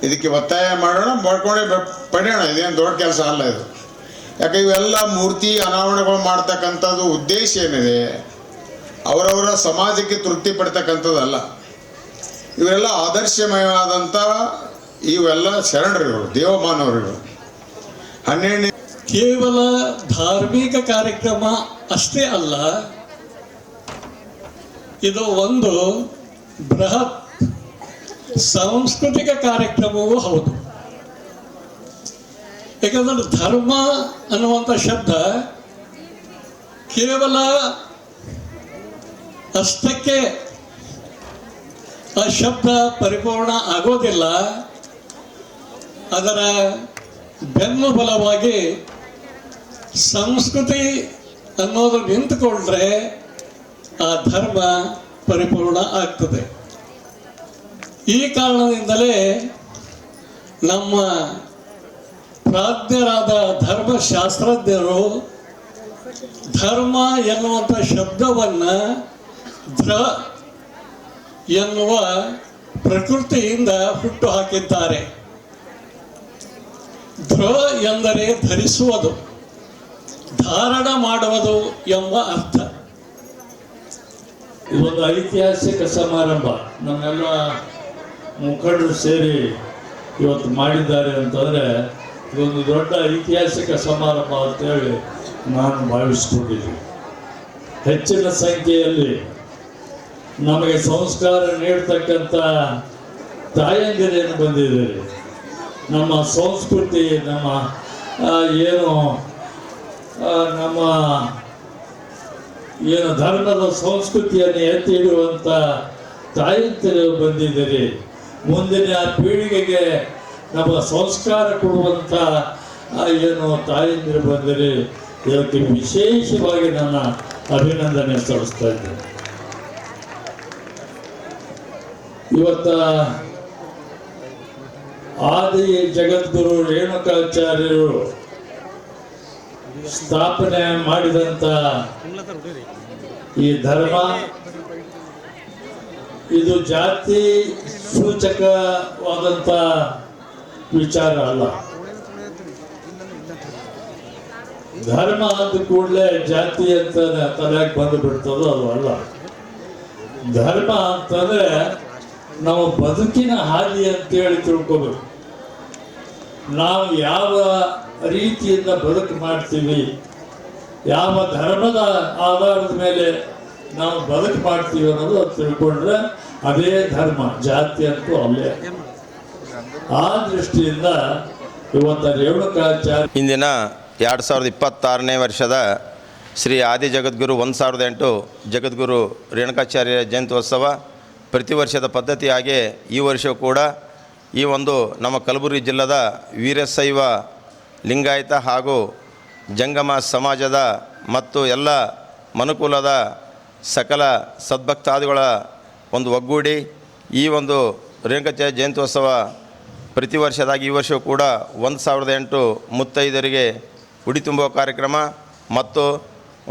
ಇದಕ್ಕೆ ಒತ್ತಾಯ ಮಾಡೋಣ, ಮಾಡ್ಕೊಂಡೇ ಪಡೆಯೋಣ. ಇದೇನು ದೊಡ್ಡ ಕೆಲಸ ಅಲ್ಲ ಇದು. ಯಾಕೆ ಇವೆಲ್ಲ ಮೂರ್ತಿ ಅನಾವರಣಗಳು ಮಾಡ್ತಕ್ಕಂಥದ್ದು ಉದ್ದೇಶ ಏನಿದೆ, ಅವರವರ ಸಮಾಜಕ್ಕೆ ತೃಪ್ತಿ ಪಡ್ತಕ್ಕಂಥದ್ದಲ್ಲ. ಇವರೆಲ್ಲ ಆದರ್ಶಮಯವಾದಂಥ ಇವೆಲ್ಲ ಶರಣರು, ದೇವಮಾನವರು. 12ನೇ ಕೇವಲ ಧಾರ್ಮಿಕ ಕಾರ್ಯಕ್ರಮ ಅಷ್ಟೇ ಅಲ್ಲ, ಇದು ಒಂದು ಬೃಹತ್ ಸಾಂಸ್ಕೃತಿಕ ಕಾರ್ಯಕ್ರಮವೂ ಹೌದು. ಯಾಕಂದ್ರೆ ಧರ್ಮ ಅನ್ನುವಂಥ ಶಬ್ದ ಕೇವಲ ಅಷ್ಟಕ್ಕೆ ಆ ಶಬ್ದ ಪರಿಪೂರ್ಣ ಆಗೋದಿಲ್ಲ. ಅದರ ಬೆನ್ನುಬಲವಾಗಿ ಸಂಸ್ಕೃತಿ ಅನ್ನೋದು ನಿಂತುಕೊಂಡ್ರೆ ಆ ಧರ್ಮ ಪರಿಪೂರ್ಣ ಆಗ್ತದೆ. ಈ ಕಾರಣದಿಂದಲೇ ನಮ್ಮ ಪ್ರಾಜ್ಞರಾದ ಧರ್ಮಶಾಸ್ತ್ರಜ್ಞರು ಧರ್ಮ ಎನ್ನುವಂಥ ಶಬ್ದವನ್ನು ಧ್ರ ಎನ್ನುವ ಪ್ರಕೃತಿಯಿಂದ ಹುಟ್ಟು ಹಾಕಿದ್ದಾರೆ. ಧ್ರ ಎಂದರೆ ಧರಿಸುವುದು, ಧಾರಣ ಮಾಡುವುದು ಎಂಬ ಅರ್ಥ. ಇದೊಂದು ಐತಿಹಾಸಿಕ ಸಮಾರಂಭ, ನಮ್ಮೆಲ್ಲ ಮುಖಂಡರು ಸೇರಿ ಇವತ್ತು ಮಾಡಿದ್ದಾರೆ ಅಂತಂದರೆ ಇದೊಂದು ದೊಡ್ಡ ಐತಿಹಾಸಿಕ ಸಮಾರಂಭ ಅಂತೇಳಿ ನಾನು ಭಾವಿಸ್ಕೊಂಡಿದ್ದೀನಿ. ಹೆಚ್ಚಿನ ಸಂಖ್ಯೆಯಲ್ಲಿ ನಮಗೆ ಸಂಸ್ಕಾರ ನೀಡ್ತಕ್ಕಂಥ ತಾಯಂದಿರೇನು ಬಂದಿದ್ದೀರಿ. ನಮ್ಮ ಸಂಸ್ಕೃತಿ, ನಮ್ಮ ಏನು ಧರ್ಮದ ಸಂಸ್ಕೃತಿಯನ್ನು ಎತ್ತಿ ಹಿಡಿಯುವಂಥ ತಾಯಂದಿರು ಬಂದಿದ್ದೀರಿ. ಮುಂದಿನ ಪೀಳಿಗೆಗೆ ನಮ್ಮ ಸಂಸ್ಕಾರ ಕೊಡುವಂಥ ಏನು ತಾಯಂದಿರು ಬಂದಿರಿ. ಇದಕ್ಕೆ ವಿಶೇಷವಾಗಿ ನನ್ನ ಅಭಿನಂದನೆ ಸಲ್ಲಿಸ್ತಾ ಇದ್ದೇನೆ. ಇವತ್ತ ಆದಿ ಜಗದ್ಗುರು ರೇಣುಕಾಚಾರ್ಯರು ಸ್ಥಾಪನೆ ಮಾಡಿದಂಥ ಈ ಧರ್ಮ ಇದು ಜಾತಿ ಸೂಚಕವಾದಂಥ ವಿಚಾರ ಅಲ್ಲ. ಧರ್ಮ ಅಂದ ಕೂಡಲೇ ಜಾತಿ ಅಂತ ತಲೆಗೆ ಬಂದು ಬಿಡ್ತದೋ ಅದು ಅಲ್ಲ. ಧರ್ಮ ಅಂತಂದ್ರೆ ನಾವು ಬದುಕಿನ ಹಾದಿ ಅಂತೇಳಿ ತಿಳ್ಕೋಬೇಕು. ನಾವು ಯಾವ ರೀತಿಯಿಂದ ಬದುಕು ಮಾಡ್ತೀವಿ, ಯಾವ ಧರ್ಮದ ಆಧಾರದ ಮೇಲೆ ನಾವು ಬದುಕು ಮಾಡ್ತೀವಿ ಅನ್ನೋದು ತಿಳ್ಕೊಂಡ್ರೆ ಅದೇ ಧರ್ಮ, ಜಾತಿ ಅಂತೂ ಅಲ್ಲೇ. ಆ ದೃಷ್ಟಿಯಿಂದ ಇವತ್ತು ರೇಣುಕಾಚಾರ್ಯ ಇಂದಿನ 2026ನೇ ವರ್ಷದ ಶ್ರೀ ಆದಿ ಜಗದ್ಗುರು 1008 ಜಗದ್ಗುರು ರೇಣುಕಾಚಾರ್ಯ ಜಯಂತ್ಯೋತ್ಸವ ಪ್ರತಿ ವರ್ಷದ ಪದ್ಧತಿಯಾಗಿ ಈ ವರ್ಷವೂ ಕೂಡ ಈ ಒಂದು ನಮ್ಮ ಕಲಬುರಗಿ ಜಿಲ್ಲೆದ ವೀರಶೈವ ಲಿಂಗಾಯತ ಹಾಗೂ ಜಂಗಮ ಸಮಾಜದ ಮತ್ತು ಎಲ್ಲ ಮನುಕುಲದ ಸಕಲ ಸದ್ಭಕ್ತಾದಿಗಳ ಒಂದು ಒಗ್ಗೂಡಿ ಈ ಒಂದು ರೇಣುಕಾಚಾರ್ಯ ಜಯಂತ್ಯೋತ್ಸವ ಪ್ರತಿ ವರ್ಷದಾಗಿ ಈ ವರ್ಷವೂ ಕೂಡ 1008 ಮುತ್ತೈದರಿಗೆ ಉಡಿ ತುಂಬುವ ಕಾರ್ಯಕ್ರಮ ಮತ್ತು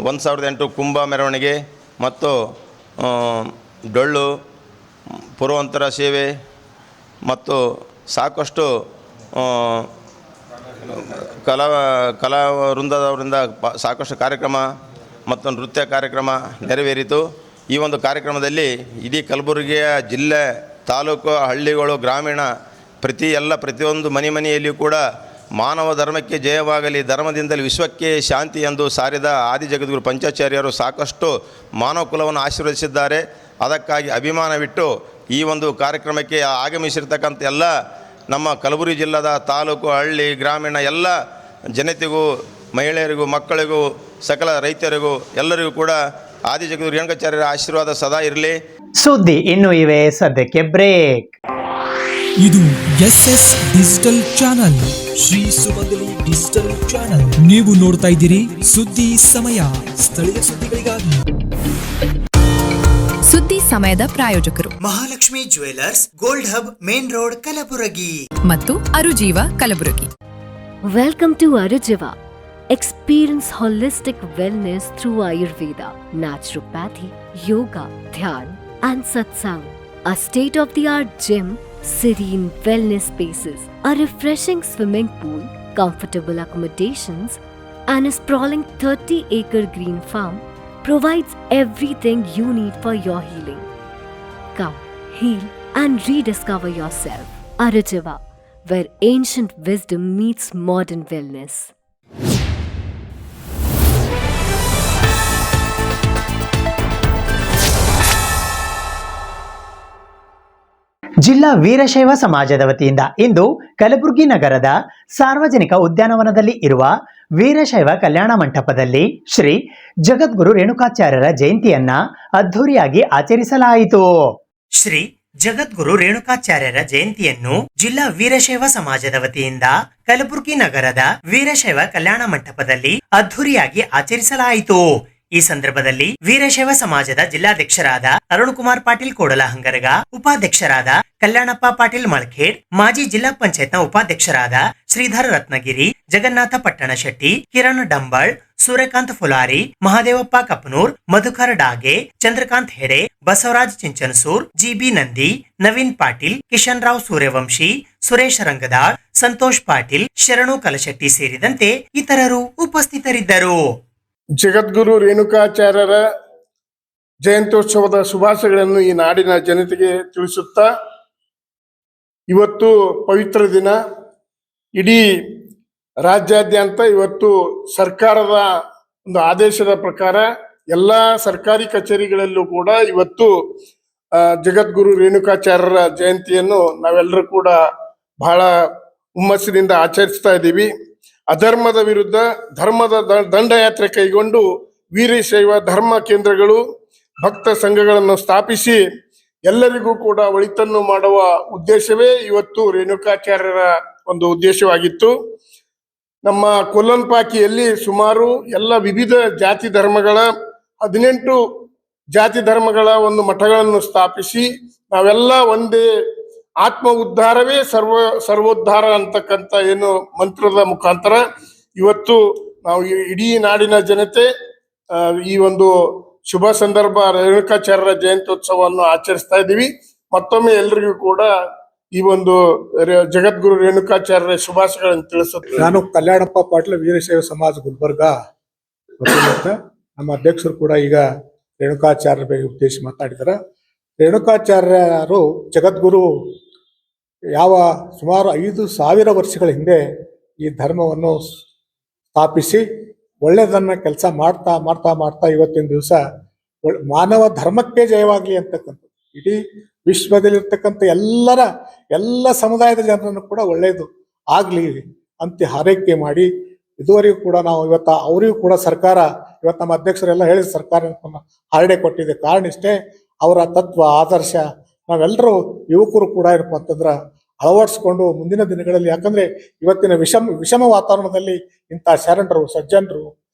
1008 ಕುಂಭ ಮೆರವಣಿಗೆ ಮತ್ತು ಡೊಳ್ಳು ಪುರೋವಂತರ ಸೇವೆ ಮತ್ತು ಸಾಕಷ್ಟು ಕಲಾ ವೃಂದದವರಿಂದ ಸಾಕಷ್ಟು ಕಾರ್ಯಕ್ರಮ ಮತ್ತು ನೃತ್ಯ ಕಾರ್ಯಕ್ರಮ ನೆರವೇರಿತು. ಈ ಒಂದು ಕಾರ್ಯಕ್ರಮದಲ್ಲಿ ಇಡೀ ಕಲಬುರಗಿಯ ಜಿಲ್ಲೆ, ತಾಲೂಕು, ಹಳ್ಳಿಗಳು, ಗ್ರಾಮೀಣ ಪ್ರತಿಯೊಂದು ಮನೆಯಲ್ಲಿಯೂ ಕೂಡ ಮಾನವ ಧರ್ಮಕ್ಕೆ ಜಯವಾಗಲಿ, ಧರ್ಮದಿಂದಲೇ ವಿಶ್ವಕ್ಕೆ ಶಾಂತಿ ಎಂದು ಸಾರಿದ ಆದಿ ಜಗದ್ಗುರು ಪಂಚಾಚಾರ್ಯರು ಸಾಕಷ್ಟು ಮಾನವ ಕುಲವನ್ನು ಆಶೀರ್ವದಿಸಿದ್ದಾರೆ. ಅದಕ್ಕಾಗಿ ಅಭಿಮಾನವಿಟ್ಟು ಈ ಒಂದು ಕಾರ್ಯಕ್ರಮಕ್ಕೆ ಆಗಮಿಸಿರ್ತಕ್ಕಂಥ ಎಲ್ಲ ನಮ್ಮ ಕಲಬುರಗಿ ಜಿಲ್ಲೆದ ತಾಲೂಕು, ಹಳ್ಳಿ, ಗ್ರಾಮೀಣ ಎಲ್ಲ ಜನತೆಗೂ, ಮಹಿಳೆಯರಿಗೂ, ಮಕ್ಕಳಿಗೂ, ಸಕಲ ರೈತರಿಗೂ ಎಲ್ಲರಿಗೂ ಕೂಡ ಆದಿ ಜಗದ್ಗುರು ರೇಣುಕಾಚಾರ್ಯರ ಆಶೀರ್ವಾದ ಸದಾ ಇರಲಿ. ಸುದ್ದಿ ಇನ್ನೂ ಇವೆ, ಸದ್ಯಕ್ಕೆ ಬ್ರೇಕ್. ಇದು SS ಡಿಜಿಟಲ್ ಚಾನಲ್, ಶ್ರೀ ಸುಮಂಗಲಿ ಡಿಜಿಟಲ್ ಚಾನಲ್. ನೀವು ನೋಡ್ತಾ ಇದ್ದೀರಿ ಸುದ್ದಿ ಸಮಯ, ಸ್ಥಳೀಯ ಸುದ್ದಿಗಳಿಗಾಗಿ. ಸುದ್ದಿ ಸಮಯದ ಪ್ರಾಯೋಜಕರು Mahalakshmi jewellers, gold hub, main road, Kalaburagi ಮತ್ತು ಅರುಜೀವ Kalaburagi. Welcome to Arujiva. Experience holistic wellness through Ayurveda, naturopathy, yoga, dhyan, and satsang. A state-of-the-art gym, serene wellness spaces, a refreshing swimming pool, comfortable accommodations, and a sprawling 30-acre green farm provides everything you need for your healing. Come, heal, and rediscover yourself. Arujiva, where ancient wisdom meets modern wellness. ಜಿಲ್ಲಾ ವೀರಶೈವ ಸಮಾಜದ ವತಿಯಿಂದ ಇಂದು ಕಲಬುರಗಿ ನಗರದ ಸಾರ್ವಜನಿಕ ಉದ್ಯಾನವನದಲ್ಲಿ ಇರುವ ವೀರಶೈವ ಕಲ್ಯಾಣ ಮಂಟಪದಲ್ಲಿ ಶ್ರೀ ಜಗದ್ಗುರು ರೇಣುಕಾಚಾರ್ಯರ ಜಯಂತಿಯನ್ನ ಅದ್ಧೂರಿಯಾಗಿ ಆಚರಿಸಲಾಯಿತು. ಶ್ರೀ ಜಗದ್ಗುರು ರೇಣುಕಾಚಾರ್ಯರ ಜಯಂತಿಯನ್ನು ಜಿಲ್ಲಾ ವೀರಶೈವ ಸಮಾಜದ ವತಿಯಿಂದ ಕಲಬುರಗಿ ನಗರದ ವೀರಶೈವ ಕಲ್ಯಾಣ ಮಂಟಪದಲ್ಲಿ ಅದ್ಧೂರಿಯಾಗಿ ಆಚರಿಸಲಾಯಿತು. ಈ ಸಂದರ್ಭದಲ್ಲಿ ವೀರಶೈವ ಸಮಾಜದ ಜಿಲ್ಲಾಧ್ಯಕ್ಷರಾದ ಅರುಣಕುಮಾರ್ ಪಾಟೀಲ್ ಕೋಡಲಹಂಗರಗ, ಉಪಾಧ್ಯಕ್ಷರಾದ ಕಲ್ಯಾಣಪ್ಪ ಪಾಟೀಲ್ ಮಳ್ಖೇಡ್, ಮಾಜಿ ಜಿಲ್ಲಾ ಪಂಚಾಯತ್ನ ಉಪಾಧ್ಯಕ್ಷರಾದ ಶ್ರೀಧರ ರತ್ನಗಿರಿ, ಜಗನ್ನಾಥ ಪಟ್ಟಣಶೆಟ್ಟಿ, ಕಿರಣ್ ಡಂಬಾಳ್, ಸೂರ್ಯಕಾಂತ್ ಫುಲಾರಿ, ಮಹಾದೇವಪ್ಪ ಕಪ್ಪನೂರ್, ಮಧುಕರ್ ಡಾಗೆ, ಚಂದ್ರಕಾಂತ್ ಹೆಡೆ, ಬಸವರಾಜ್ ಚಿಂಚನಸೂರ್, ಜಿಬಿ ನಂದಿ, ನವೀನ್ ಪಾಟೀಲ್, ಕಿಶನ್ ರಾವ್ ಸೂರ್ಯವಂಶಿ, ಸುರೇಶ್ ರಂಗದಾಳ್, ಸಂತೋಷ್ ಪಾಟೀಲ್, ಶರಣು ಕಲಶೆಟ್ಟಿ ಸೇರಿದಂತೆ ಇತರರು ಉಪಸ್ಥಿತರಿದ್ದರು. ಜಗದ್ಗುರು ರೇಣುಕಾಚಾರ್ಯರ ಜಯಂತ್ಯೋತ್ಸವದ ಶುಭಾಶಯಗಳನ್ನು ಈ ನಾಡಿನ ಜನತೆಗೆ ತಿಳಿಸುತ್ತಾ, ಇವತ್ತು ಪವಿತ್ರ ದಿನ. ಇಡೀ ರಾಜ್ಯಾದ್ಯಂತ ಇವತ್ತು ಸರ್ಕಾರದ ಒಂದು ಆದೇಶದ ಪ್ರಕಾರ ಎಲ್ಲ ಸರ್ಕಾರಿ ಕಚೇರಿಗಳಲ್ಲೂ ಕೂಡ ಇವತ್ತು ಜಗದ್ಗುರು ರೇಣುಕಾಚಾರ್ಯರ ಜಯಂತಿಯನ್ನು ನಾವೆಲ್ಲರೂ ಕೂಡ ಬಹಳ ಹುಮ್ಮಸ್ಸಿನಿಂದ ಆಚರಿಸ್ತಾ ಇದ್ದೀವಿ. ಅಧರ್ಮದ ವಿರುದ್ಧ ಧರ್ಮದ ದಂಡಯಾತ್ರೆ ಕೈಗೊಂಡು ವೀರಶೈವ ಧರ್ಮ ಕೇಂದ್ರಗಳು, ಭಕ್ತ ಸಂಘಗಳನ್ನು ಸ್ಥಾಪಿಸಿ ಎಲ್ಲರಿಗೂ ಕೂಡ ಒಳಿತನ್ನು ಮಾಡುವ ಉದ್ದೇಶವೇ ಇವತ್ತು ರೇಣುಕಾಚಾರ್ಯರ ಒಂದು ಉದ್ದೇಶವಾಗಿತ್ತು. ನಮ್ಮ ಕೊಲ್ಲನ್ಪಾಕಿಯಲ್ಲಿ ಸುಮಾರು ಎಲ್ಲ ವಿವಿಧ ಜಾತಿ ಧರ್ಮಗಳ 18 ಜಾತಿ ಧರ್ಮಗಳ ಒಂದು ಮಠಗಳನ್ನು ಸ್ಥಾಪಿಸಿ ನಾವೆಲ್ಲ ಒಂದೇ ಆತ್ಮ ಉದ್ಧಾರವೇ ಸರ್ವೋದ್ಧಾರ ಅಂತಕ್ಕಂಥ ಏನು ಮಂತ್ರದ ಮುಖಾಂತರ ಇವತ್ತು ನಾವು ಇಡೀ ನಾಡಿನ ಜನತೆ ಈ ಒಂದು ಶುಭ ಸಂದರ್ಭ ರೇಣುಕಾಚಾರ್ಯರ ಜಯಂತ್ಯೋತ್ಸವವನ್ನು ಆಚರಿಸ್ತಾ ಇದ್ದೀವಿ. ಮತ್ತೊಮ್ಮೆ ಎಲ್ರಿಗೂ ಕೂಡ ಈ ಒಂದು ಜಗದ್ಗುರು ರೇಣುಕಾಚಾರ್ಯರ ಶುಭಾಶಯಗಳನ್ನು ತಿಳಿಸುತ್ತೆ. ನಾನು ಕಲ್ಯಾಣಪ್ಪ ಪಾಟೀಲ್, ವೀರಶೈವ ಸಮಾಜ ಗುಲ್ಬರ್ಗ. ನಮ್ಮ ಅಧ್ಯಕ್ಷರು ಕೂಡ ಈಗ ರೇಣುಕಾಚಾರ್ಯರ ಬಗ್ಗೆ ಉದ್ದೇಶಿಸಿ ಮಾತಾಡಿದ್ದಾರೆ. ರೇಣುಕಾಚಾರ್ಯರು ಜಗದ್ಗುರು ಸುಮಾರು 5,000 ವರ್ಷಗಳ ಹಿಂದೆ ಈ ಧರ್ಮವನ್ನು ಸ್ಥಾಪಿಸಿ ಒಳ್ಳೆಯದನ್ನ ಕೆಲಸ ಮಾಡ್ತಾ ಮಾಡ್ತಾ ಮಾಡ್ತಾ ಇವತ್ತಿನ ದಿವಸ ಮಾನವ ಧರ್ಮಕ್ಕೆ ಜಯವಾಗಲಿ ಅಂತಕ್ಕಂಥದ್ದು, ಇಡೀ ವಿಶ್ವದಲ್ಲಿರ್ತಕ್ಕಂಥ ಎಲ್ಲ ಸಮುದಾಯದ ಜನರನ್ನು ಕೂಡ ಒಳ್ಳೆಯದು ಆಗಲಿ ಅಂತ ಹಾರೈಕೆ ಮಾಡಿ ಇದುವರೆಗೂ ಕೂಡ ನಾವು ಇವತ್ತು ಅವರಿಗೂ ಕೂಡ ಸರ್ಕಾರ ಇವತ್ತು ನಮ್ಮ ಅಧ್ಯಕ್ಷರೆಲ್ಲ ಹೇಳಿದ ಸರ್ಕಾರ ಹಾಲಿಡೇ ಕೊಟ್ಟಿದೆ. ಕಾರಣ ಇಷ್ಟೇ, ಅವರ ತತ್ವ ಆದರ್ಶ ನಾವೆಲ್ಲರೂ ಯುವಕರು ಕೂಡ ಏನಪ್ಪ ಅಂತಂದ್ರೆ ಅಳವಡಿಸ್ಕೊಂಡು ಮುಂದಿನ ದಿನಗಳಲ್ಲಿ, ಯಾಕಂದ್ರೆ ಇವತ್ತಿನ ವಿಷಮ ವಾತಾವರಣದಲ್ಲಿ ಇಂಥ ಶರಣರು ಸಜ್ಜನರು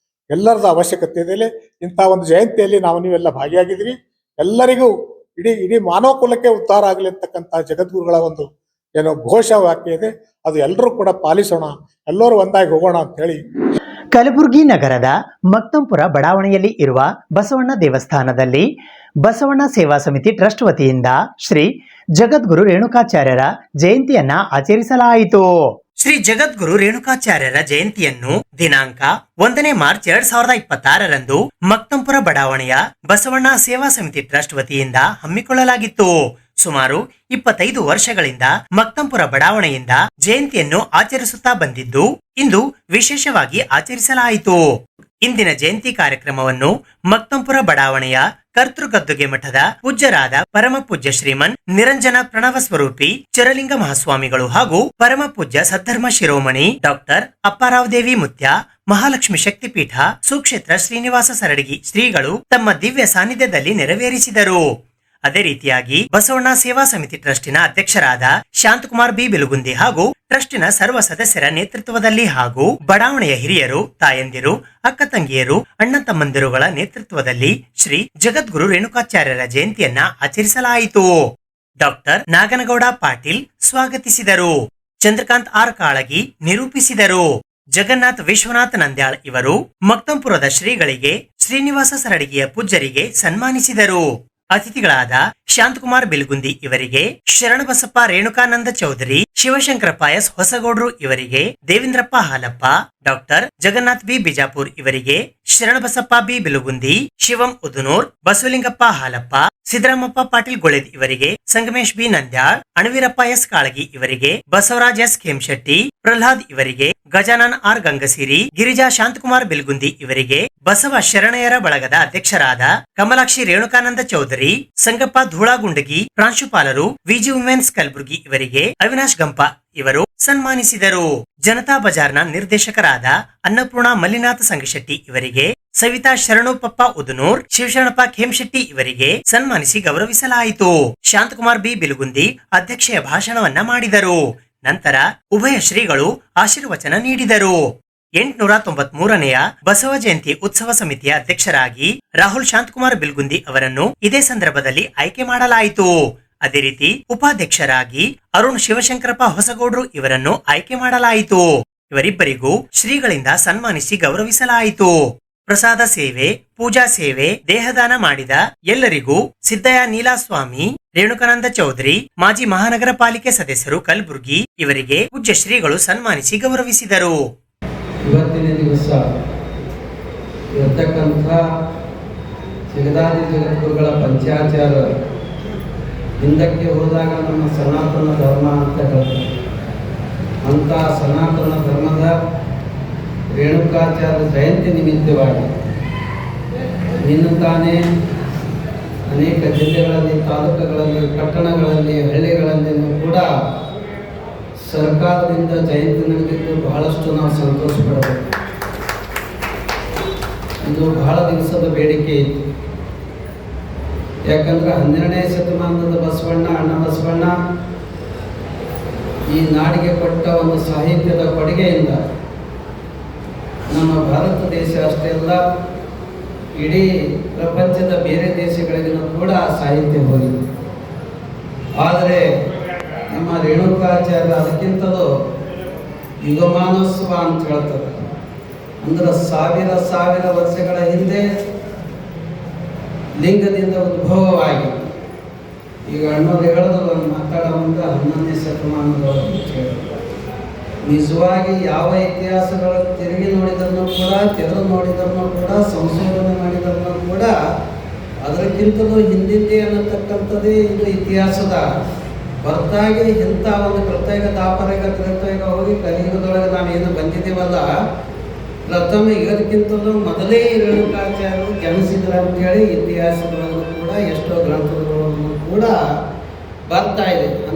ಎಲ್ಲರದ ಅವಶ್ಯಕತೆ ಇದೆ. ಇಂಥ ಒಂದು ಜಯಂತಿಯಲ್ಲಿ ನೀವೆಲ್ಲ ಭಾಗಿಯಾಗಿದ್ರಿ. ಎಲ್ಲರಿಗೂ ಇಡೀ ಮಾನವ ಕುಲಕ್ಕೆ ಉದ್ಧಾರ ಆಗಲಿ ಅಂತಕ್ಕಂಥ ಜಗದ್ಗುರುಗಳ ಒಂದು ಘೋಷ ವಾಕ್ಯ ಇದೆ. ಅದು ಎಲ್ಲರೂ ಕೂಡ ಪಾಲಿಸೋಣ, ಎಲ್ಲರೂ ಒಂದಾಗಿ ಹೋಗೋಣ ಅಂತ ಹೇಳಿ. ಕಲಬುರಗಿ ನಗರದ ಮಕ್ತಂಪುರ ಬಡಾವಣೆಯಲ್ಲಿ ಇರುವ ಬಸವಣ್ಣ ದೇವಸ್ಥಾನದಲ್ಲಿ ಬಸವಣ್ಣ ಸೇವಾ ಸಮಿತಿ ಟ್ರಸ್ಟ್ ವತಿಯಿಂದ ಶ್ರೀ ಜಗದ್ಗುರು ರೇಣುಕಾಚಾರ್ಯರ ಜಯಂತಿಯನ್ನ ಆಚರಿಸಲಾಯಿತು. ಶ್ರೀ ಜಗದ್ಗುರು ರೇಣುಕಾಚಾರ್ಯರ ಜಯಂತಿಯನ್ನು ದಿನಾಂಕ 1 ಮಾರ್ಚ್ 2026ರಂದು ಮಕ್ತಂಪುರ ಬಡಾವಣೆಯ ಬಸವಣ್ಣ ಸೇವಾ ಸಮಿತಿ ಟ್ರಸ್ಟ್ ವತಿಯಿಂದ ಹಮ್ಮಿಕೊಳ್ಳಲಾಗಿತ್ತು. ಸುಮಾರು 25 ವರ್ಷಗಳಿಂದ ಮಕ್ತಂಪುರ ಬಡಾವಣೆಯಿಂದ ಜಯಂತಿಯನ್ನು ಆಚರಿಸುತ್ತಾ ಬಂದಿದ್ದು ಇಂದು ವಿಶೇಷವಾಗಿ ಆಚರಿಸಲಾಯಿತು. ಇಂದಿನ ಜಯಂತಿ ಕಾರ್ಯಕ್ರಮವನ್ನು ಮಕ್ತಂಪುರ ಬಡಾವಣೆಯ ಕರ್ತೃಗದ್ದುಗೆ ಮಠದ ಪೂಜ್ಯರಾದ ಪರಮ ಪೂಜ್ಯ ಶ್ರೀಮನ್ ನಿರಂಜನ ಪ್ರಣವ ಸ್ವರೂಪಿ ಚರಲಿಂಗ ಮಹಾಸ್ವಾಮಿಗಳು ಹಾಗೂ ಪರಮ ಪೂಜ್ಯ ಸದ್ಧರ್ಮ ಶಿರೋಮಣಿ ಡಾಕ್ಟರ್ ಅಪ್ಪಾರಾವ್ ದೇವಿ ಮುತ್ಯ ಮಹಾಲಕ್ಷ್ಮಿ ಶಕ್ತಿಪೀಠ ಸುಕ್ಷೇತ್ರ ಶ್ರೀನಿವಾಸ ಸರಡಗಿ ಶ್ರೀಗಳು ತಮ್ಮ ದಿವ್ಯ ಸಾನ್ನಿಧ್ಯದಲ್ಲಿ ನೆರವೇರಿಸಿದರು. ಅದೇ ರೀತಿಯಾಗಿ ಬಸವಣ್ಣ ಸೇವಾ ಸಮಿತಿ ಟ್ರಸ್ಟಿನ ಅಧ್ಯಕ್ಷರಾದ ಶಾಂತಕುಮಾರ್ ಬಿ ಬಿಲುಗುಂದಿ ಹಾಗೂ ಟ್ರಸ್ಟಿನ ಸರ್ವ ಸದಸ್ಯರ ನೇತೃತ್ವದಲ್ಲಿ ಹಾಗೂ ಬಡಾವಣೆಯ ಹಿರಿಯರು, ತಾಯಂದಿರು, ಅಕ್ಕ ತಂಗಿಯರು, ಅಣ್ಣ ತಮ್ಮಂದಿರುಗಳ ನೇತೃತ್ವದಲ್ಲಿ ಶ್ರೀ ಜಗದ್ಗುರು ರೇಣುಕಾಚಾರ್ಯರ ಜಯಂತಿಯನ್ನ ಆಚರಿಸಲಾಯಿತು. ಡಾಕ್ಟರ್ ನಾಗನಗೌಡ ಪಾಟೀಲ್ ಸ್ವಾಗತಿಸಿದರು. ಚಂದ್ರಕಾಂತ್ ಆರ್ ಕಾಳಗಿ ನಿರೂಪಿಸಿದರು. ಜಗನ್ನಾಥ್ ವಿಶ್ವನಾಥ್ ನಂದ್ಯಾಳ್ ಇವರು ಮಕ್ತಂಪುರದ ಶ್ರೀಗಳಿಗೆ ಶ್ರೀನಿವಾಸ ಸರಡಗಿಯ ಪೂಜ್ಯರಿಗೆ ಸನ್ಮಾನಿಸಿದರು. ಅತಿಥಿಗಳಾದ ಶಾಂತಕುಮಾರ್ ಬಿಲ್ಗುಂದಿ ಇವರಿಗೆ, ಶರಣಬಸಪ್ಪ ರೇಣುಕಾನಂದ ಚೌಧರಿ, ಶಿವಶಂಕರ ಪಾಯಸ್ ಹೊಸಗೌಡ್ರು ಇವರಿಗೆ, ದೇವೇಂದ್ರಪ್ಪ ಹಾಲಪ್ಪ, ಡಾಕ್ಟರ್ ಜಗನ್ನಾಥ್ ಬಿ ಬಿಜಾಪುರ್ ಇವರಿಗೆ, ಶರಣಬಸಪ್ಪ ಬಿ ಬಿಲುಗುಂದಿ, ಶಿವಂ ಉದುನೂರ್, ಬಸವಲಿಂಗಪ್ಪ ಹಾಲಪ್ಪ, ಸಿದ್ದರಾಮಪ್ಪ ಪಾಟೀಲ್ ಗೊಳೆದ್ ಇವರಿಗೆ, ಸಂಗಮೇಶ್ ಬಿ ನಂದ್ಯಾಳ್, ಅಣವೀರಪ್ಪ ಎಸ್ ಕಾಳಗಿ ಇವರಿಗೆ, ಬಸವರಾಜ್ ಎಸ್ ಖೇಮಶೆಟ್ಟಿ, ಪ್ರಹ್ಲಾದ್ ಇವರಿಗೆ, ಗಜಾನನ್ ಆರ್ ಗಂಗಸಿರಿ, ಗಿರಿಜಾ ಶಾಂತಕುಮಾರ್ ಬಿಲ್ಗುಂದಿ ಇವರಿಗೆ, ಬಸವ ಶರಣೆಯರ ಬಳಗದ ಅಧ್ಯಕ್ಷರಾದ ಕಮಲಾಕ್ಷಿ ರೇಣುಕಾನಂದ ಚೌಧರಿ, ಸಂಗಪ್ಪ ಧೂಳಾಗುಂಡಗಿ ಪ್ರಾಂಶುಪಾಲರು, ವಿಜಿ ವುಮೆನ್ಸ್ ಕಲಬುರಗಿ ಇವರಿಗೆ, ಅವಿನಾಶ್ ಗಂಪ ಇವರು ಸನ್ಮಾನಿಸಿದರು. ಜನತಾ ಬಜಾರ್ನ ನಿರ್ದೇಶಕರಾದ ಅನ್ನಪೂರ್ಣ ಮಲ್ಲಿನಾಥ ಸಂಗಶೆಟ್ಟಿ ಇವರಿಗೆ, ಸವಿತಾ ಶರಣೋಪಪ್ಪ ಉದನೂರ್, ಶಿವಶರಣಪ್ಪ ಖೇಮಶೆಟ್ಟಿ ಇವರಿಗೆ ಸನ್ಮಾನಿಸಿ ಗೌರವಿಸಲಾಯಿತು. ಶಾಂತಕುಮಾರ್ ಬಿ ಬಿಲುಗುಂದಿ ಅಧ್ಯಕ್ಷೆಯ ಭಾಷಣವನ್ನ ಮಾಡಿದರು. ನಂತರ ಉಭಯ ಶ್ರೀಗಳು ಆಶೀರ್ವಚನ ನೀಡಿದರು. 893ನೆಯ ಬಸವ ಜಯಂತಿ ಉತ್ಸವ ಸಮಿತಿಯ ಅಧ್ಯಕ್ಷರಾಗಿ ರಾಹುಲ್ ಶಾಂತಕುಮಾರ್ ಬಿಲ್ಗುಂದಿ ಅವರನ್ನು ಇದೇ ಸಂದರ್ಭದಲ್ಲಿ ಆಯ್ಕೆ ಮಾಡಲಾಯಿತು. ಅದೇ ರೀತಿ ಉಪಾಧ್ಯಕ್ಷರಾಗಿ ಅರುಣ್ ಶಿವಶಂಕರಪ್ಪ ಹೊಸಗೌಡ್ರು ಇವರನ್ನು ಆಯ್ಕೆ ಮಾಡಲಾಯಿತು. ಇವರಿಬ್ಬರಿಗೂ ಶ್ರೀಗಳಿಂದ ಸನ್ಮಾನಿಸಿ ಗೌರವಿಸಲಾಯಿತು. ಪ್ರಸಾದ ಸೇವೆ, ಪೂಜಾ ಸೇವೆ, ದೇಹದಾನ ಮಾಡಿದ ಎಲ್ಲರಿಗೂ ಸಿದ್ದಯ್ಯ ನೀಲಾಸ್ವಾಮಿ, ರೇಣುಕಾನಂದ ಚೌಧರಿ, ಮಾಜಿ ಮಹಾನಗರ ಪಾಲಿಕೆ ಸದಸ್ಯರು ಕಲಬುರಗಿ ಇವರಿಗೆ ಪೂಜ್ಯ ಶ್ರೀಗಳು ಸನ್ಮಾನಿಸಿ ಗೌರವಿಸಿದರು. ಇವತ್ತಿನ ದಿವಸ ಇರತಕ್ಕಂಥ ಜಗದಾದಿ ಜಗದ್ಗುರುಗಳ ಪಂಚಾಚಾರ ಹಿಂದಕ್ಕೆ ಹೋದಾಗ ನಮ್ಮ ಸನಾತನ ಧರ್ಮ ಅಂತ ಹೇಳ್ತಾರೆ. ಅಂಥ ಸನಾತನ ಧರ್ಮದ ರೇಣುಕಾಚಾರ್ಯ ಜಯಂತಿ ನಿಮಿತ್ತವಾಗಿ ಇನ್ನು ತಾನೇ ಅನೇಕ ಜಿಲ್ಲೆಗಳಲ್ಲಿ, ತಾಲೂಕುಗಳಲ್ಲಿ, ಪಟ್ಟಣಗಳಲ್ಲಿ, ಹಳ್ಳಿಗಳಲ್ಲಿಯೂ ಕೂಡ ಸರ್ಕಾರದಿಂದ ಜಯಂತಿ ನಡೆದಿದ್ದು ಬಹಳಷ್ಟು ನಾವು ಸಂತೋಷ ಪಡಬೇಕು. ಇದು ಬಹಳ ದಿವಸದ ಬೇಡಿಕೆ ಇತ್ತು. ಯಾಕಂದ್ರೆ 12ನೇ ಶತಮಾನದ ಬಸವಣ್ಣ, ಅಣ್ಣ ಬಸವಣ್ಣ ಈ ನಾಡಿಗೆ ಕೊಟ್ಟ ಒಂದು ಸಾಹಿತ್ಯದ ಕೊಡುಗೆಯಿಂದ ನಮ್ಮ ಭಾರತ ದೇಶ ಅಷ್ಟೇ ಅಲ್ಲ, ಇಡೀ ಪ್ರಪಂಚದ ಬೇರೆ ದೇಶಗಳಿಗೂ ಕೂಡ ಸಾಹಿತ್ಯ ಹೋಗಿದೆ. ಆದರೆ ನಮ್ಮ ರೇಣುಕಾಚಾರ್ಯ ಅದಕ್ಕಿಂತಲೂ ಯುಗಮಾನೋತ್ಸವ ಅಂತ ಹೇಳ್ತಾರೆ. ಅಂದ್ರೆ ಸಾವಿರ ವರ್ಷಗಳ ಹಿಂದೆ ಲಿಂಗದಿಂದ ಉದ್ಭವವಾಗಿ, ಈಗ ಅಣ್ಣವ್ರು ಹೇಳೋದು ಮಾತಾಡೋ ಮುಂದೆ 11ನೇ ಶತಮಾನದೊಳಗೆ ನಿಜವಾಗಿ ಯಾವ ಇತಿಹಾಸಗಳ ತಿರುಗಿ ನೋಡಿದ್ರೂ ಕೂಡ, ತೆರೆದು ನೋಡಿದ್ರೂ ಕೂಡ, ಸಂಶೋಧನೆ ಮಾಡಿದ್ರೂ ಕೂಡ ಅದಕ್ಕಿಂತಲೂ ಹಿಂದಿದ್ದೇ ಅನ್ನತಕ್ಕಂಥದ್ದೇ ಇದು ಇತಿಹಾಸದ ಹೊರತಾಗಿ ಇಂಥ ಒಂದು ಪ್ರತ್ಯೇಕ ದಾಪರೇಗ ತ್ರೇತಾಯುಗ ಹೋಗಿ ಕಲಿಯುಗದೊಳಗೆ ನಾವೇನು ಬಂದಿದ್ದೀವಲ್ಲ, ಪ್ರಥಮ ಇದಕ್ಕಿಂತಲೂ ಮೊದಲೇ ರೇಣುಕಾಚಾರ್ಯರು ಜನಿಸಿದ್ರು ಅಂತೇಳಿ ಇತಿಹಾಸಗಳನ್ನು ಕೂಡ ಎಷ್ಟೋ ಗ್ರಂಥಗಳನ್ನು ಕೂಡ ಬರ್ತಾ ಇದೆ ಅಂತ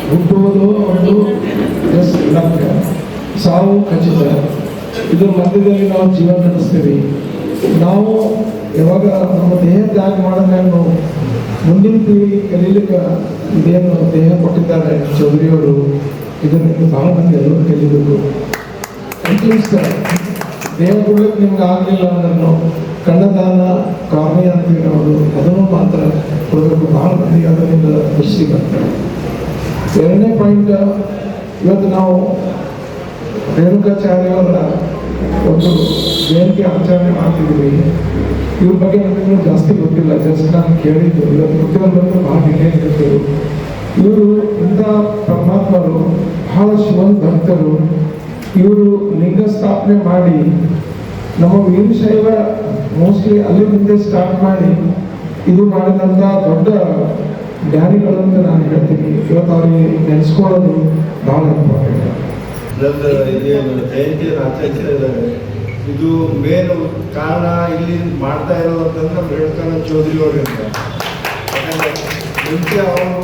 ಹುಟ್ಟುವುದು ಒಂದು ಎಸ್ ಲಭ್ಯ ಸಾವು ಖಚಿತ. ಇದರ ಮಧ್ಯದಲ್ಲಿ ನಾವು ಜೀವನ ನಡೆಸ್ತೀವಿ. ನಾವು ಯಾವಾಗ ನಮ್ಮ ದೇಹ ತ್ಯಾಗ ಮಾಡೋದನ್ನು ಮುಂದಿನ ಪೀಳಿಗೆ ಕಲೀಲಿಕ್ಕೆ ಇದೇನು ದೇಹ ಕೊಟ್ಟಿದ್ದಾರೆ ಚೌಧರಿಯವರು, ಇದರಿಂದ ಬಹಳ ಮಂದಿ ಎಲ್ಲರೂ ಕಲಿಬೇಕು. ಅಟ್ಲೀಸ್ಟ್ ದೇಹ ಕೊಡ್ಲಿಕ್ಕೆ ನಿಮ್ಗೆ ಆಗಲಿಲ್ಲ ಅಂದ್ರೆ ಕಣ್ಣದಾನ ಕಾರ್ಯ ಅಂತೀವಿ ನಾವು, ಅದನ್ನು ಮಾತ್ರ ಕೊಡಬೇಕು. ಬಹಳ ಮಂದಿ ಅದರಿಂದ ಖುಷಿ ಬರ್ತಾರೆ. ಎರಡನೇ ಪಾಯಿಂಟ್, ಇವತ್ತು ನಾವು ರೇಣುಕಾಚಾರ್ಯವರ ಒಂದು ಜಯಂತಿ ಆಚರಣೆ ಮಾಡ್ತಿದ್ದೀವಿ. ಇವ್ರ ಬಗ್ಗೆ ನನಗೆ ಜಾಸ್ತಿ ಗೊತ್ತಿಲ್ಲ, ಜಸ್ಟ್ ನಾನು ಕೇಳಿದ್ದು. ಇವತ್ತು ಗೊತ್ತಿರೋದಂದ್ರೆ ಬಹಳ ಡಿಟೇಲ್ ಇರ್ತೇವೆ. ಇವರು ಇಂಥ ಪರಮಾತ್ಮರು, ಬಹಳ ಶಿವನ್ ಭಕ್ತರು. ಇವರು ಲಿಂಗ ಸ್ಥಾಪನೆ ಮಾಡಿ ನಮ್ಮ ವೀರಶೈವ ಮೋಸ್ಟ್ಲಿ ಅಲ್ಲಿಂದ ಸ್ಟಾರ್ಟ್ ಮಾಡಿ ಇದು ಮಾಡಿದಂಥ ದೊಡ್ಡ ಜ್ಞಾನಿಗಳು ಅಂತ ನಾನು ಹೇಳ್ತೀನಿ. ಇವತ್ತು ಅವ್ರಿಗೆ ನೆನೆಸ್ಕೊಳ್ಳೋದು ಬಹಳ ಇಂಪಾರ್ಟೆಂಟ್. ಇದೇನು ಜಯಂತಿಯನ್ನು ಆಚರಿಸಿದ್ದಾರೆ, ಇದು ಮೇನ್ ಕಾರಣ ಇಲ್ಲಿ ಮಾಡ್ತಾ ಇರೋದು ಅಂತಂದ್ರೆ ನಮ್ಮ ರೇಣುಕಾನಂದ ಚೌಧರಿ ಅವರಿಂದ. ಯಾಕಂದರೆ ಮುಂಚೆ ಅವರು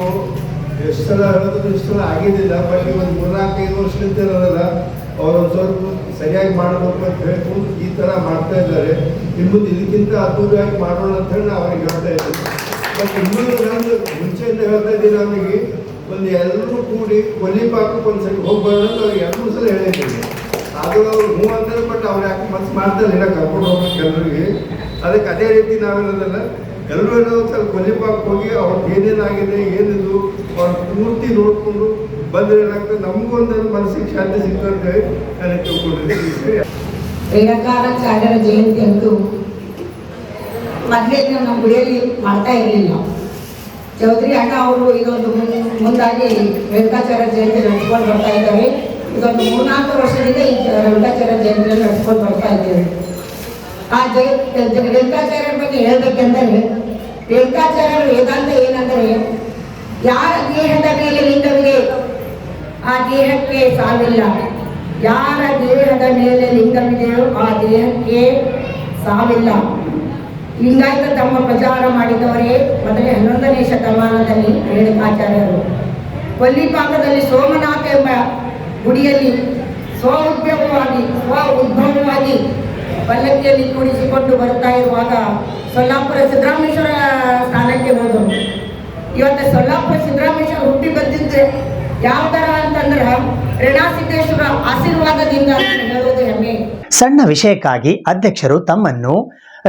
ಎಷ್ಟು ಸಲ ಹೇಳೋದು ಇಷ್ಟು ಸಲ ಆಗಿದ್ದಿಲ್ಲ, ಬಟ್ ಒಂದು 4-5 ವರ್ಷದಿಂದ ಇರೋದಲ್ಲ, ಅವರೊಂದು ಸ್ವಲ್ಪ ಸರಿಯಾಗಿ ಮಾಡಬೇಕು ಅಂತ ಹೇಳ್ಕೊಂಡು ಈ ಥರ ಮಾಡ್ತಾ ಇದ್ದಾರೆ. ಇನ್ನು ಇದಕ್ಕಿಂತ ಅದ್ಭುತವಾಗಿ ಮಾಡೋಣ ಅಂತ ಹೇಳಿ ನಾವು ಅವ್ರಿಗೆ ಹೇಳ್ತಾ ಇದ್ದೀವಿ. ಬಟ್ ಇನ್ನೂ ನಾನು ಮುಂಚೆಯಿಂದ ಹೇಳ್ತಾ ಇದ್ದೀನಿ, ನಮಗೆ ಒಂದು ಎಲ್ಲರೂ ಕೂಡಿ ಕೊಲ್ಲಿಪಾಕಕ್ಕೆ ಒಂದು ಸರಿ ಹೋಗ್ಬಾರ್ದು ಅಂತ ಅವ್ರಿಗೆ 2 ಸಲ ಹೇಳಿದ್ದೀವಿ. ಅದು ಅವ್ರು ಹ್ಞೂ ಅಂತಾರೆ, ಬಟ್ ಅವ್ರು ಯಾಕೆ ಮನಸ್ಸು ಮಾಡ್ತಾರೆ ಇಲ್ಲ ಕರ್ಕೊಂಡು ಹೋಗ್ಬೇಕು ಎಲ್ಲರಿಗೆ. ಅದಕ್ಕೆ ಅದೇ ರೀತಿ ನಾವಿರೋದಲ್ಲ, ಎಲ್ಲರೂ ಏನೋ ಸ್ವಲ್ಪ ಕೊಲ್ಲಿಪಾಕ್ ಹೋಗಿ ಅವ್ರಿಗೆ ಏನೇನಾಗಿದೆ ಏನಿದು ಅವ್ರ ಪೂರ್ತಿ ನೋಡಿಕೊಂಡು ಬಂದರೆ ಏನಾಗ್ತದೆ, ನಮಗೂ ಒಂದು ಮನಸ್ಸಿಗೆ ಶಾಂತಿ ಸಿಗ್ತಂತೆ ನಾನು ತಿಳ್ಕೊಂಡಿದ್ದೀನಿ. ರೇಣುಕಾಚಾರ್ಯರ ಜಯಂತಿ ಅಂತೂ ಮೊದಲೇ ನಮ್ಮ ಗುಡಿಯಲ್ಲಿ ಮಾಡ್ತಾ ಇರಲಿಲ್ಲ. ಚೌಧರಿ ಅಣ್ಣ ಅವರು ಇದೊಂದು ಮುಂದಾಗಿ ರೇಣುಕಾಚಾರ್ಯ ಜಯಂತಿ ನಡೆಸ್ಕೊಂಡು ಬರ್ತಾ ಇದ್ದಾರೆ. ಇದೊಂದು 3-4 ವರ್ಷದಿಂದ ಈ ರೇಣುಕಾಚಾರ್ಯ ಜಯಂತಿಯನ್ನು ನಡೆಸ್ಕೊಂಡು ಬರ್ತಾ ಇದ್ದೇವೆ. ಆ ರೇಣುಕಾಚಾರ್ಯರ ಬಗ್ಗೆ ಹೇಳಬೇಕೆಂದರೆ, ರೇಣುಕಾಚಾರ್ಯರ ವೇದಾಂತ ಏನಂದರೆ, ಯಾರ ದೇಹದ ಮೇಲೆ ಲಿಂಗವಿದೆ ಆ ದೇಹಕ್ಕೆ ಸಾವಿಲ್ಲ, ಯಾರ ದೇಹದ ಮೇಲೆ ಲಿಂಗವಿದೆಯೋ ಆ ದೇಹಕ್ಕೆ ಸಾವಿಲ್ಲ. ಲಿಂಗಾಯತ ತಮ್ಮ ಪ್ರಚಾರ ಮಾಡಿದವರೇ ಮೊದಲೇ 11ನೇ ಶತಮಾನದಲ್ಲಿ ರೇಣುಕಾಚಾರ್ಯರು. ಕೊಲ್ಲಿಪಾಕದಲ್ಲಿ ಸೋಮನಾಥ ಎಂಬ ಗುಡಿಯಲ್ಲಿ ಸ್ವ ಉದ್ಭವವಾಗಿ ಪಲ್ಲಕ್ಕಿಯಲ್ಲಿ ಕೂಡಿಸಿಕೊಂಡು ಬರ್ತಾ ಇರುವಾಗ ಸೊಲ್ಲಾಪುರ ಸಿದ್ದರಾಮೇಶ್ವರ ಸ್ಥಾನಕ್ಕೆ ಹೋದರು. ಇವತ್ತು ಸೊಲ್ಲಾಪುರ ಸಿದ್ದರಾಮೇಶ್ವರ ಹುಟ್ಟಿ ಬಂದಿದ್ರೆ ಯಾವ ಥರ ಅಂತಂದ್ರೆ ರೇಣಾಸಿದ್ದೇಶ್ವರ ಆಶೀರ್ವಾದದಿಂದ ಹೇಳೋದು ಹೆಮ್ಮೆ. ಸಣ್ಣ ವಿಷಯಕ್ಕಾಗಿ ಅಧ್ಯಕ್ಷರು ತಮ್ಮನ್ನು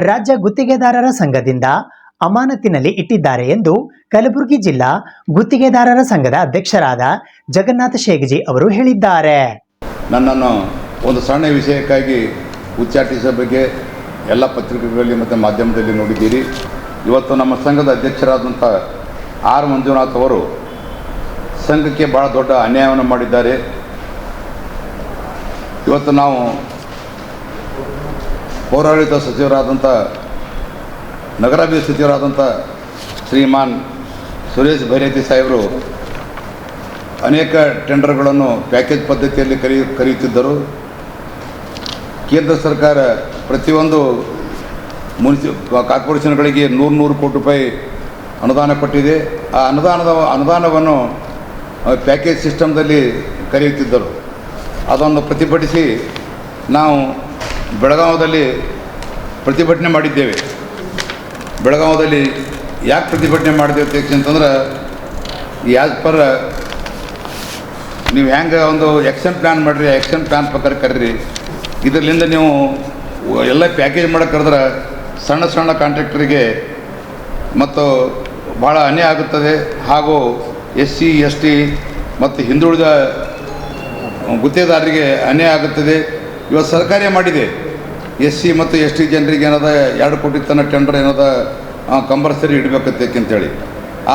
ರಾಜ್ಯ ಗುತ್ತಿಗೆದಾರರ ಸಂಘದಿಂದ ಅಮಾನತಿನಲ್ಲಿ ಇಟ್ಟಿದ್ದಾರೆ ಎಂದು ಕಲಬುರಗಿ ಜಿಲ್ಲಾ ಗುತ್ತಿಗೆದಾರರ ಸಂಘದ ಅಧ್ಯಕ್ಷರಾದ ಜಗನ್ನಾಥ ಶೇಗಜಿ ಅವರು ಹೇಳಿದ್ದಾರೆ. ನನ್ನನ್ನು ಒಂದು ಸಣ್ಣ ವಿಷಯಕ್ಕಾಗಿ ಉಚ್ಚಾಟಿಸೋ ಬಗ್ಗೆ ಎಲ್ಲ ಪತ್ರಿಕೆಗಳಲ್ಲಿ ಮತ್ತು ಮಾಧ್ಯಮದಲ್ಲಿ ನೋಡಿದ್ದೀರಿ. ಇವತ್ತು ನಮ್ಮ ಸಂಘದ ಅಧ್ಯಕ್ಷರಾದಂಥ ಆರ್ ಮಂಜುನಾಥ್ ಅವರು ಸಂಘಕ್ಕೆ ಭಾಳ ದೊಡ್ಡ ಅನ್ಯಾಯವನ್ನು ಮಾಡಿದ್ದಾರೆ. ಇವತ್ತು ನಾವು ಪೌರಾಡಳಿತ ಸಚಿವರಾದಂಥ ನಗರಾಭಿವೃದ್ಧಿ ಸಚಿವರಾದಂಥ ಶ್ರೀಮಾನ್ ಸುರೇಶ್ ಭೈರತಿ ಸಾಹೇಬರು ಅನೇಕ ಟೆಂಡರ್ಗಳನ್ನು ಪ್ಯಾಕೇಜ್ ಪದ್ಧತಿಯಲ್ಲಿ ಕರೆಯುತ್ತಿದ್ದರು. ಕೇಂದ್ರ ಸರ್ಕಾರ ಪ್ರತಿಯೊಂದು ಕಾರ್ಪೊರೇಷನ್ಗಳಿಗೆ 100 ಕೋಟಿ ರೂಪಾಯಿ ಅನುದಾನ ಕೊಟ್ಟಿದೆ. ಆ ಅನುದಾನವನ್ನು ಪ್ಯಾಕೇಜ್ ಸಿಸ್ಟಮ್ದಲ್ಲಿ ಕರೆಯುತ್ತಿದ್ದರು. ಅದನ್ನು ಪ್ರತಿಭಟಿಸಿ ನಾವು ಬೆಳಗಾವದಲ್ಲಿ ಪ್ರತಿಭಟನೆ ಮಾಡಿದ್ದೇವೆ. ಬೆಳಗಾವದಲ್ಲಿ ಯಾಕೆ ಪ್ರತಿಭಟನೆ ಮಾಡಿದ್ದೇವೆ ಅಂತಂದ್ರೆ, ಆ್ಯಸ್ ಪರ್ ನೀವು ಹೆಂಗೆ ಒಂದು ಆ್ಯಕ್ಷನ್ ಪ್ಲ್ಯಾನ್ ಮಾಡಿರಿ, ಆ್ಯಕ್ಷನ್ ಪ್ಲ್ಯಾನ್ ಪ್ರಕಾರ ಕರೀರಿ. ಇದರಿಂದ ನೀವು ಎಲ್ಲ ಪ್ಯಾಕೇಜ್ ಮಾಡೋಕೆ ಕರೆದ್ರೆ ಸಣ್ಣ ಸಣ್ಣ ಕಾಂಟ್ರಾಕ್ಟರಿಗೆ ಮತ್ತು ಭಾಳ ಅನ್ಯಾಯ ಆಗುತ್ತದೆ. ಹಾಗೂ SC ST ಮತ್ತು ಹಿಂದುಳಿದ ಗುತ್ತೇದಾರರಿಗೆ ಅನ್ಯಾಯ ಆಗುತ್ತದೆ. ಇವತ್ತು ಸರ್ಕಾರ ಮಾಡಿದೆ, SC ಮತ್ತು ST ಜನರಿಗೆ ಏನದ 2 ಕೋಟಿ ತನಕ ಟೆಂಡರ್ ಏನದ ಕಂಪಲ್ಸರಿ ಇಡಬೇಕಂತೇಳಿ.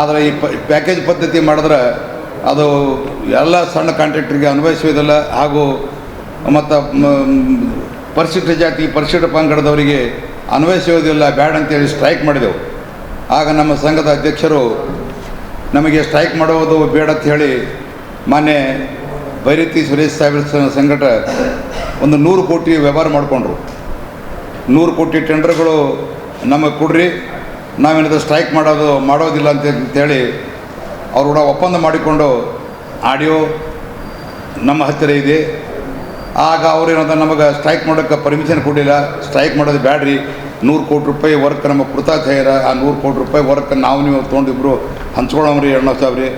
ಆದರೆ ಈ ಪ್ಯಾಕೇಜ್ ಪದ್ಧತಿ ಮಾಡಿದ್ರೆ ಅದು ಎಲ್ಲ ಸಣ್ಣ ಕಾಂಟ್ರಾಕ್ಟರಿಗೆ ಅನ್ವಯಿಸುವುದಿಲ್ಲ. ಹಾಗೂ ಮತ್ತು ಪರಿಶಿಷ್ಟ ಜಾತಿ ಪರಿಶಿಷ್ಟ ಪಂಗಡದವರಿಗೆ ಅನ್ವಯಿಸುವುದಿಲ್ಲ, ಬ್ಯಾಡ ಅಂತೇಳಿ ಸ್ಟ್ರೈಕ್ ಮಾಡಿದೆವು. ಆಗ ನಮ್ಮ ಸಂಘದ ಅಧ್ಯಕ್ಷರು ನಮಗೆ ಸ್ಟ್ರೈಕ್ ಮಾಡುವುದು ಬೇಡ ಅಂತ ಹೇಳಿ ಮಾನ್ಯ ಭೈರತಿ ಸುರೇಶ್ ಸಾಹೇಬ್ರ ಸಂಘಟ ಒಂದು 100 ಕೋಟಿ ವ್ಯವಹಾರ ಮಾಡಿಕೊಂಡ್ರು. 100 ಕೋಟಿ ಟೆಂಡರ್ಗಳು ನಮಗೆ ಕೊಡ್ರಿ, ನಾವೇನಾದರೂ ಸ್ಟ್ರೈಕ್ ಮಾಡೋದಿಲ್ಲ ಅಂತೇಳಿ ಅವರು ಕೂಡ ಒಪ್ಪಂದ ಮಾಡಿಕೊಂಡು ಆಡಿಯೋ ನಮ್ಮ ಹತ್ತಿರ ಇದೆ. ಆಗ ಅವ್ರು ಏನಂತ ನಮಗೆ ಸ್ಟ್ರೈಕ್ ಮಾಡೋಕ್ಕೆ ಪರ್ಮಿಷನ್ ಕೊಡಲಿಲ್ಲ. ಸ್ಟ್ರೈಕ್ ಮಾಡೋದು ಬ್ಯಾಡ್ರಿ, 100 ಕೋಟಿ ರೂಪಾಯಿ ವರ್ಕ್ ನಮ್ಮ ಕೃತಾಚಾರ್ಯ, ಆ 100 ಕೋಟಿ ರೂಪಾಯಿ ವರ್ಕ್ ನಾವು ನೀವು ತೊಗೊಂಡಿಬ್ರು ಹಂಚ್ಕೊಳ್ಳೋಮ್ರಿ. ಅಣ್ಣ ಸಾಬ್ರಿ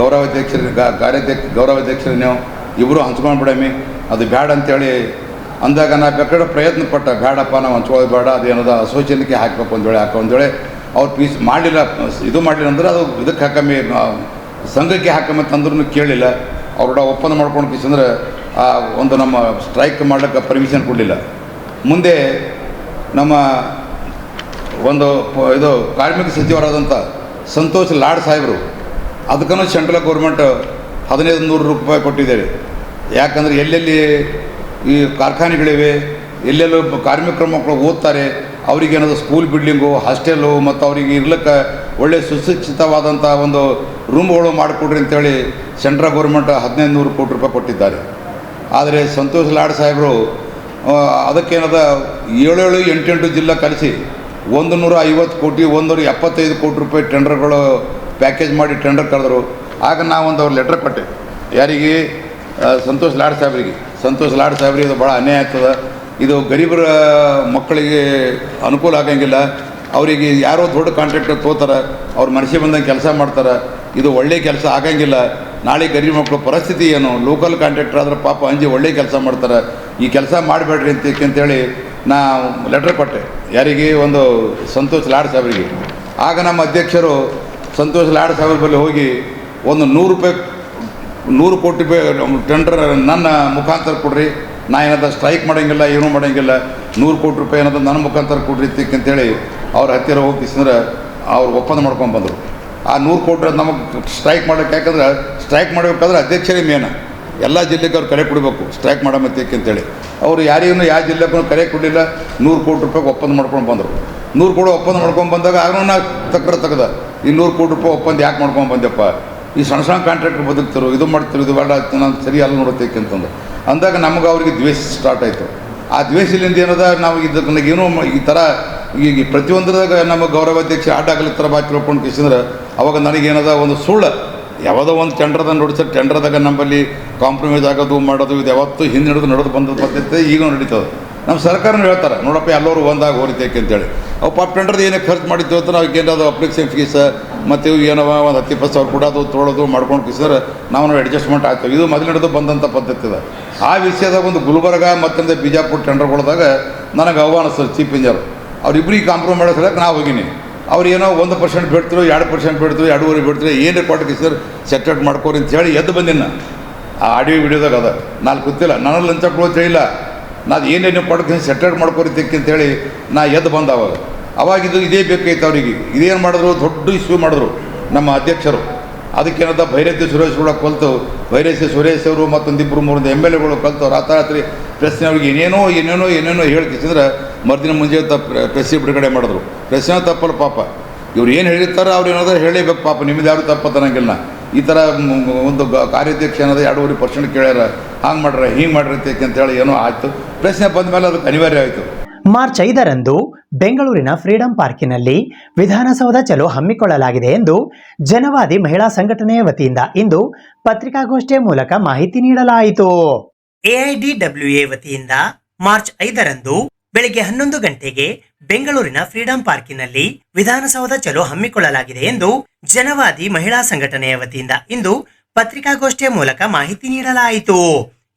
ಗೌರವಾಧ್ಯಕ್ಷರು ಗೌರವಾಧ್ಯಕ್ಷರು ನೀವು ಇಬ್ಬರು ಹಂಚ್ಕೊಂಡ್ಬಿಡಮಿ, ಅದು ಬ್ಯಾಡ ಅಂತೇಳಿ ಅಂದಾಗ ನಾ ಬೇಕಾದ್ರೆ ಪ್ರಯತ್ನ ಪಟ್ಟ, ಬೇಡಪ್ಪ ನಾವು ಹಂಚ್ಕೊಳ್ಳೋದು ಬೇಡ, ಅದೇನದ ಅಸೋಸಿಯೇಷನ್ಗೆ ಹಾಕಬೇಕು ಅಂದೇಳಿ ಅವ್ರು ಪೀಸ್ ಮಾಡಲಿಲ್ಲ. ಇದು ಮಾಡಲಿಲ್ಲ ಅಂದ್ರೆ ಅದು ಇದಕ್ಕೆ ಹಾಕಮ್ಮಿ, ಸಂಘಕ್ಕೆ ಹಾಕಮ್ಮಿ ತಂದ್ರೂ ಕೇಳಿಲ್ಲ. ಅವ್ರ ಒಪ್ಪಂದ ಮಾಡ್ಕೊಂಡು ಕಿಸಂದ್ರೆ ಒಂದು ನಮ್ಮ ಸ್ಟ್ರೈಕ್ ಮಾಡೋಕ್ಕೆ ಪರ್ಮಿಷನ್ ಕೊಡಲಿಲ್ಲ. ಮುಂದೆ ನಮ್ಮ ಒಂದು ಇದು ಕಾರ್ಮಿಕ ಸಚಿವರಾದಂಥ ಸಂತೋಷ್ ಲಾಡ್ ಸಾಹೇಬರು ಅದಕ್ಕೂ ಸೆಂಟ್ರಲ್ ಗೌರ್ಮೆಂಟ್ 1500 ರೂಪಾಯಿ ಕೊಟ್ಟಿದ್ದಾರೆ. ಯಾಕಂದರೆ ಎಲ್ಲೆಲ್ಲಿ ಈ ಕಾರ್ಖಾನೆಗಳಿವೆ, ಎಲ್ಲೆಲ್ಲೂ ಕಾರ್ಮಿಕರ ಮಕ್ಕಳು ಓದ್ತಾರೆ, ಅವ್ರಿಗೇನಾದ್ರು ಸ್ಕೂಲ್ ಬಿಲ್ಡಿಂಗು, ಹಾಸ್ಟೆಲು ಮತ್ತು ಅವರಿಗೆ ಇರ್ಲಿಕ್ಕೆ ಒಳ್ಳೆಯ ಸುಸಜ್ಜಿತವಾದಂಥ ಒಂದು ರೂಮ್ಗಳು ಮಾಡಿಕೊಡ್ರಿ ಅಂತೇಳಿ ಸೆಂಟ್ರಲ್ ಗೌರ್ಮೆಂಟ್ 1500 ಕೋಟಿ ರೂಪಾಯಿ ಕೊಟ್ಟಿದ್ದಾರೆ. ಆದರೆ ಸಂತೋಷ್ ಲಾಡ್ ಸಾಹೇಬರು ಅದಕ್ಕೇನದ 7-8 ಜಿಲ್ಲಾ ಕಲಿಸಿ 150 ಕೋಟಿ 175 ಕೋಟಿ ರೂಪಾಯಿ ಟೆಂಡರ್ಗಳು ಪ್ಯಾಕೇಜ್ ಮಾಡಿ ಟೆಂಡರ್ ಕರೆದರು. ಆಗ ನಾವೊಂದು ಅವ್ರು ಲೆಟ್ರ್ ಕೊಟ್ಟೆ, ಯಾರಿಗೆ ಸಂತೋಷ್ ಲಾಡ್ ಸಾಹೇಬ್ರಿಗೆ ಇದು ಭಾಳ ಅನ್ಯಾಯ ಆಗ್ತದೆ, ಇದು ಗರೀಬರ ಮಕ್ಕಳಿಗೆ ಅನುಕೂಲ ಆಗಂಗಿಲ್ಲ, ಅವರಿಗೆ ಯಾರೋ ದೊಡ್ಡ ಕಾಂಟ್ರಾಕ್ಟರ್ ತೋತಾರೆ, ಅವ್ರು ಮನಸ್ಸಿಗೆ ಬಂದಂಗೆ ಕೆಲಸ ಮಾಡ್ತಾರೆ, ಇದು ಒಳ್ಳೆಯ ಕೆಲಸ ಆಗಂಗಿಲ್ಲ, ನಾಳೆ ಗರೀಬ್ ಮಕ್ಕಳು ಪರಿಸ್ಥಿತಿ ಏನು, ಲೋಕಲ್ ಕಾಂಟ್ರಾಕ್ಟರ್ ಆದ್ರೆ ಪಾಪ ಅಂಜಿ ಒಳ್ಳೆಯ ಕೆಲಸ ಮಾಡ್ತಾರೆ, ಈ ಕೆಲಸ ಮಾಡಬೇಡ್ರಿ ಅಂತೇಳಿ ನಾ ಲೆಟ್ರ್ ಕೊಟ್ಟೆ. ಯಾರಿಗೆ ಒಂದು ಸಂತೋಷ್ ಲಾಡ್ ಸಾಹೇಬ್ರಿಗೆ. ಆಗ ನಮ್ಮ ಅಧ್ಯಕ್ಷರು ಸಂತೋಷ್ ಲಾಡ್ ಸಾಹೇಬ್ರ ಬಳಿ ಹೋಗಿ ಒಂದು 100 ಕೋಟಿ ರೂಪಾಯಿ ಟೆಂಡರ್ ನನ್ನ ಮುಖಾಂತರ ಕೊಡ್ರಿ, ನಾ ಏನಾದ ಸ್ಟ್ರೈಕ್ ಮಾಡೋಂಗಿಲ್ಲ, ಏನೂ ಮಾಡೋಂಗಿಲ್ಲ, 100 ಕೋಟಿ ರೂಪಾಯಿ ಏನಾದ ನನ್ನ ಮುಖಾಂತರ ಕೊಡ್ರಿ ಅಂತೇಳಿ ಅವ್ರ ಹತ್ತಿರ ಹೋಗಿಸಿದ್ರೆ ಅವ್ರು ಒಪ್ಪಂದ ಮಾಡ್ಕೊಂಡು ಬಂದರು. ಆ 100 ಕೋಟಿ ನಮಗೆ ಸ್ಟ್ರೈಕ್ ಮಾಡೋಕ್ಕೆ, ಯಾಕಂದ್ರೆ ಸ್ಟ್ರೈಕ್ ಮಾಡಬೇಕಾದ್ರೆ ಅಧ್ಯಕ್ಷರೇ ಮೇನ, ಎಲ್ಲ ಜಿಲ್ಲೆಗೆ ಅವ್ರು ಕರೆ ಕೊಡಬೇಕು ಸ್ಟ್ರೈಕ್ ಮಾಡೋ ಅಂತೇಳಿ. ಅವರು ಯಾರಿಗೂ ಯಾವ ಜಿಲ್ಲೆಗೂ ಕರೆ ಕೊಡಲಿಲ್ಲ, 100 ಕೋಟಿ ರೂಪಾಯಿಗೆ ಒಪ್ಪಂದ ಮಾಡ್ಕೊಂಡು ಬಂದರು. 100 ಕೋಟಿ ಒಪ್ಪಂದ ಮಾಡ್ಕೊಂಡು ಬಂದಾಗ ಆಗ ನಾ ತೆಗೆದ ಈ 100 ಕೋಟಿ ರೂಪಾಯಿ ಒಪ್ಪಂದ ಯಾಕೆ ಮಾಡ್ಕೊಂಡು ಬಂದೆಪ್ಪ, ಈ ಸಣ್ಣ ಕ್ಕಾಂಟ್ರಾಕ್ಟರ್ ಬದುಕ್ತಿರು, ಇದು ಮಾಡ್ತಿರು, ಇದು ಬೇಡ, ನಾನು ಸರಿ ಅಲ್ಲ ನೋಡುತ್ತೇಕೆ ಅಂತಂದು ಅಂದಾಗ ನಮಗೆ ಅವ್ರಿಗೆ ದ್ವೇಷ ಸ್ಟಾರ್ಟ್ ಆಯಿತು. ಆ ದ್ವೇಷದಿಂದ ಏನದ ನಾವು ಇದಕ್ಕೇನೋ ಈ ಥರ ಈಗ ಪ್ರತಿಯೊಂದರಾಗ ನಮ್ಮ ಗೌರವಾಧ್ಯಕ್ಷ ಆಡಾಗಲಿತ್ತರ ಬಾಕಿ ತಿಳ್ಕೊಂಡು ಕಿಸಿದ್ರೆ ಅವಾಗ ನನಗೇನದ ಒಂದು ಸುಳ್ಳು, ಯಾವುದೋ ಒಂದು ಟೆಂಡರ್ದಾಗ ನೋಡಿದ್ರೆ ಟೆಂಡರ್ದಾಗ ನಮ್ಮಲ್ಲಿ ಕಾಂಪ್ರಮೈಸ್ ಆಗೋದು ಮಾಡೋದು ಇದು ಯಾವತ್ತೂ ಹಿಂದೆ ನಡೆದು ಬಂದ ಪದ್ಧತಿ ಈಗ ನಡೀತದೆ. ನಮ್ಮ ಸರ್ಕಾರನೂ ಹೇಳ್ತಾರೆ, ನೋಡಪ್ಪ ಎಲ್ಲರೂ ಒಂದಾಗ ಹೋರಿತೇಕೆ ಅಂತೇಳಿ. ಅವು ಪಾಪ ಟೆಂಡರ್ದು ಏನೇ ಖರ್ಚು ಮಾಡಿದ್ದು ಅಂತ ನಾವು ಏನಾದ್ರು ಅಪ್ಲಿಕೇಶನ್ ಫೀಸ್ ಮತ್ತು ಇವು ಏನವ ಒಂದು 10-20 ಸಾವಿರ ಕೊಡೋದು ತೊಳೋದು ಮಾಡ್ಕೊಂಡು ಕಿಸಿದ್ರೆ ನಾವು ಅಡ್ಜಸ್ಟ್ಮೆಂಟ್ ಆಗ್ತೇವೆ. ಇದು ಮೊದಲು ನಡೆದು ಬಂದಂಥ ಪದ್ಧತಿ ಇದೆ. ಆ ವಿಷಯದಾಗ ಒಂದು ಗುಲ್ಬರ್ಗ ಮತ್ತು ಬಿಜಾಪುರ ಟೆಂಡರ್ಗಳದಾಗ ನನಗೆ ಆಹ್ವಾನಿಸ್ತಾರೆ ಚೀಫ್ ಇಂಜಿನಿಯರ್, ಅವ್ರಿಬ್ಬರಿಗೆ ಕಾಂಪ್ರಮೈಸ್ ಮಾಡೋಕ್ಕೆ ನಾವು ಹೋಗಿನಿ. ಅವ್ರು ಏನೋ 1% ಬಿಡ್ತಿರು, 2% ಬಿಡ್ತಿರು, 2.5 ಬಿಡ್ತಾರೆ, ಏನು ರೆಕಾರ್ಡ್ ಕಿಸಿದ್ರೆ ಸೆಟ್ರೇಟ್ ಮಾಡ್ಕೋರಿ ಅಂತ ಹೇಳಿ ಎದ್ದು ಬಂದಿನ. ಆ ಆಡಿಯೋ ವಿಡಿಯೋದಾಗ ಅದ, ನಾನು ಗೊತ್ತಿಲ್ಲ, ನನಗೆ ಲಂಚ ಕೊಡೋದು ಹೇಳಿಲ್ಲ, ನಾನು ಏನೇನು ಕೊಡೋಕೆ ಸೆಟ್ರೇಟ್ ಮಾಡ್ಕೋರಿದ್ದಕ್ಕೆ ಅಂತೇಳಿ ನಾ ಎದ್ದು ಬಂದ. ಅವಾಗಿದ್ದು ಇದೇ ಬೇಕಾಯ್ತು ಅವ್ರಿಗೆ. ಇದೇನು ಮಾಡಿದ್ರು, ದೊಡ್ಡ ಇಶ್ಯೂ ಮಾಡಿದ್ರು ನಮ್ಮ ಅಧ್ಯಕ್ಷರು. ಅದಕ್ಕೇನದ ಭೈರತಿ ಸುರೇಶ್ ಕೂಡ ಕಲಿತು, ಭೈರತಿ ಸುರೇಶ್ ಅವರು ಮತ್ತೊಂದಿಬ್ಬರು 3 MLAಗಳು ಕಲಿತು ರಾತ್ರಿ ಪ್ರೆಸ್ನವ್ರಿಗೆ ಏನೇನೋ ಹೇಳ್ಕಿಸಿದ್ರೆ ಮರುದಿನ ಮುಂಜೆ ಪ್ರೆಸ್ ಬಿಡುಗಡೆ ಮಾಡಿದ್ರು. ಪ್ರೆಸ್ನ ತಪ್ಪಲ್ಲ ಪಾಪ, ಇವ್ರು ಏನು ಹೇಳಿರ್ತಾರೆ ಅವ್ರು ಏನಾದ್ರು ಹೇಳಲೇಬೇಕು ಪಾಪ, ನಿಮ್ಮದು ಯಾರು ತಪ್ಪತ್ತನಂಗಿಲ್ಲ. ಈ ಥರ ಒಂದು ಕಾರ್ಯಾಧ್ಯಕ್ಷ ಏನದ 2.5% ಕೇಳ್ಯಾರ, ಹಂಗೆ ಮಾಡ್ರೆ ಹಿಂಗೆ ಮಾಡಿರತ್ತೆ ಅಂತೇಳಿ ಏನೋ ಆಯಿತು. ಪ್ರಶ್ನೆ ಬಂದ ಮೇಲೆ ಅದಕ್ಕೆ ಅನಿವಾರ್ಯ ಆಯಿತು. ಮಾರ್ಚ್ 5ರಂದು ಬೆಂಗಳೂರಿನ ಫ್ರೀಡಂ ಪಾರ್ಕಿನಲ್ಲಿ ವಿಧಾನಸೌಧ ಚಲೋ ಹಮ್ಮಿಕೊಳ್ಳಲಾಗಿದೆ ಎಂದು ಜನವಾದಿ ಮಹಿಳಾ ಸಂಘಟನೆಯ ವತಿಯಿಂದ ಇಂದು ಪತ್ರಿಕಾಗೋಷ್ಠಿಯ ಮೂಲಕ ಮಾಹಿತಿ ನೀಡಲಾಯಿತು. AIDWA ವತಿಯಿಂದ ಮಾರ್ಚ್ 5ರಂದು ಬೆಳಿಗ್ಗೆ 11 ಗಂಟೆಗೆ ಬೆಂಗಳೂರಿನ ಫ್ರೀಡಂ ಪಾರ್ಕಿನಲ್ಲಿ ವಿಧಾನಸೌಧ ಚಲೋ ಹಮ್ಮಿಕೊಳ್ಳಲಾಗಿದೆ ಎಂದು ಜನವಾದಿ ಮಹಿಳಾ ಸಂಘಟನೆಯ ವತಿಯಿಂದ ಇಂದು ಪತ್ರಿಕಾಗೋಷ್ಠಿಯ ಮೂಲಕ ಮಾಹಿತಿ ನೀಡಲಾಯಿತು.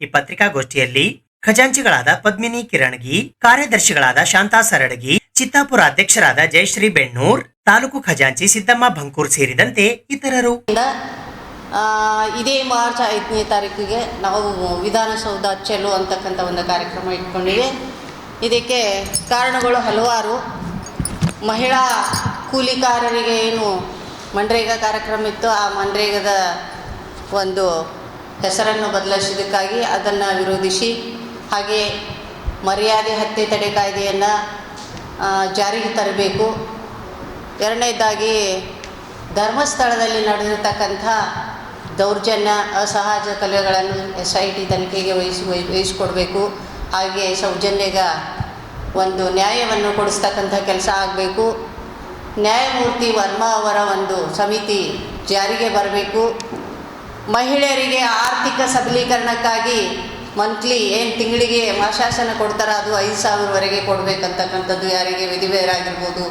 ಈ ಪತ್ರಿಕಾಗೋಷ್ಠಿಯಲ್ಲಿ ಖಜಾಂಚಿಗಳಾದ ಪದ್ಮಿನಿ ಕಿರಣಗಿ, ಕಾರ್ಯದರ್ಶಿಗಳಾದ ಶಾಂತಾ ಸರಡಗಿ, ಚಿತ್ತಾಪುರ ಅಧ್ಯಕ್ಷರಾದ ಜಯಶ್ರೀ ಬೆಣ್ಣೂರ್, ತಾಲೂಕು ಖಜಾಂಚಿ ಸಿದ್ದಮ್ಮ ಭಂಕೂರ್ ಸೇರಿದಂತೆ ಇತರರು. ಇದೇ ಮಾರ್ಚ್ 5ನೇ ತಾರೀಕಿಗೆ ನಾವು ವಿಧಾನಸೌಧ ಚೆಲೋ ಅಂತಕ್ಕಂಥ ಒಂದು ಕಾರ್ಯಕ್ರಮ ಇಟ್ಕೊಂಡಿವೆ. ಇದಕ್ಕೆ ಕಾರಣಗಳು ಹಲವಾರು. ಮಹಿಳಾ ಕೂಲಿಕಾರರಿಗೆ ಏನು ಮನ್ರೇಗಾ ಕಾರ್ಯಕ್ರಮ ಇತ್ತು, ಆ ಮನ್ರೇಗಾದ ಒಂದು ಹೆಸರನ್ನು ಬದಲಾಯಿಸಿದ್ದಕ್ಕಾಗಿ ಅದನ್ನು ವಿರೋಧಿಸಿ, ಹಾಗೆ ಮರ್ಯಾದೆ ಹತ್ಯೆ ತಡೆ ಕಾಯ್ದೆಯನ್ನು ಜಾರಿಗೆ ತರಬೇಕು. ಎರಡನೇದಾಗಿ ಧರ್ಮಸ್ಥಳದಲ್ಲಿ ನಡೆದಿರ್ತಕ್ಕಂಥ ದೌರ್ಜನ್ಯ, ಅಸಹಜ ಕೊಲೆಗಳನ್ನು SIT ತನಿಖೆಗೆ ವಹಿಸಿಕೊಡಬೇಕು. ಹಾಗೆ ಸೌಜನ್ಯಗ ಒಂದು ನ್ಯಾಯವನ್ನು ಕೊಡಿಸ್ತಕ್ಕಂಥ ಕೆಲಸ ಆಗಬೇಕು. ನ್ಯಾಯಮೂರ್ತಿ ವರ್ಮಾ ಅವರ ಒಂದು ಸಮಿತಿ ಜಾರಿಗೆ ಬರಬೇಕು. ಮಹಿಳೆಯರಿಗೆ ಆರ್ಥಿಕ ಸಬಲೀಕರಣಕ್ಕಾಗಿ ಮಂತ್ಲಿ ಏನು ತಿಂಗಳಿಗೆ ಮಾಸಾಶನ ಕೊಡ್ತಾರೆ ಅದು 5,000ವರೆಗೆ ಕೊಡಬೇಕಂತಕ್ಕಂಥದ್ದು, ಯಾರಿಗೆ ವಿಧವೆಯರಾಗಿರ್ಬೋದು,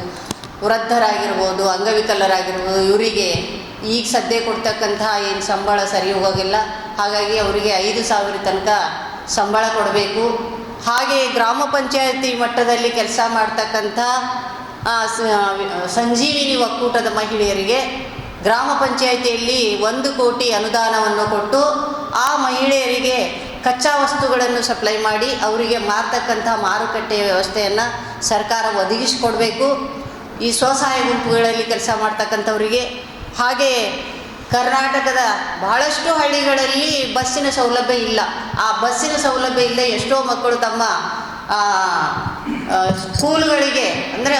ವೃದ್ಧರಾಗಿರ್ಬೋದು, ಅಂಗವಿಕಲರಾಗಿರ್ಬೋದು, ಇವರಿಗೆ ಈಗ ಸದ್ಯ ಕೊಡ್ತಕ್ಕಂಥ ಏನು ಸಂಬಳ ಸರಿ ಹೋಗೋಗಿಲ್ಲ. ಹಾಗಾಗಿ ಅವರಿಗೆ 5,000 ತನಕ ಸಂಬಳ ಕೊಡಬೇಕು. ಹಾಗೆ ಗ್ರಾಮ ಪಂಚಾಯತಿ ಮಟ್ಟದಲ್ಲಿ ಕೆಲಸ ಮಾಡ್ತಕ್ಕಂಥ ಸಂಜೀವಿನಿ ಒಕ್ಕೂಟದ ಮಹಿಳೆಯರಿಗೆ ಗ್ರಾಮ ಪಂಚಾಯಿತಿಯಲ್ಲಿ 1 ಕೋಟಿ ಅನುದಾನವನ್ನು ಕೊಟ್ಟು ಆ ಮಹಿಳೆಯರಿಗೆ ಕಚ್ಚಾ ವಸ್ತುಗಳನ್ನು ಸಪ್ಲೈ ಮಾಡಿ ಅವರಿಗೆ ಮಾರ್ತಕ್ಕಂಥ ಮಾರುಕಟ್ಟೆಯ ವ್ಯವಸ್ಥೆಯನ್ನು ಸರ್ಕಾರ ಒದಗಿಸಿಕೊಡಬೇಕು. ಈ ಸ್ವಸಹಾಯ ಗುಂಪುಗಳಲ್ಲಿ ಕೆಲಸ ಮಾಡ್ತಕ್ಕಂಥವರಿಗೆ. ಹಾಗೆ ಕರ್ನಾಟಕದ ಬಹಳಷ್ಟು ಹಳ್ಳಿಗಳಲ್ಲಿ ಬಸ್ಸಿನ ಸೌಲಭ್ಯ ಇಲ್ಲ. ಆ ಬಸ್ಸಿನ ಸೌಲಭ್ಯ ಇಲ್ಲದೆ ಎಷ್ಟೋ ಮಕ್ಕಳು ತಮ್ಮ ಸ್ಕೂಲ್ಗಳಿಗೆ ಅಂದರೆ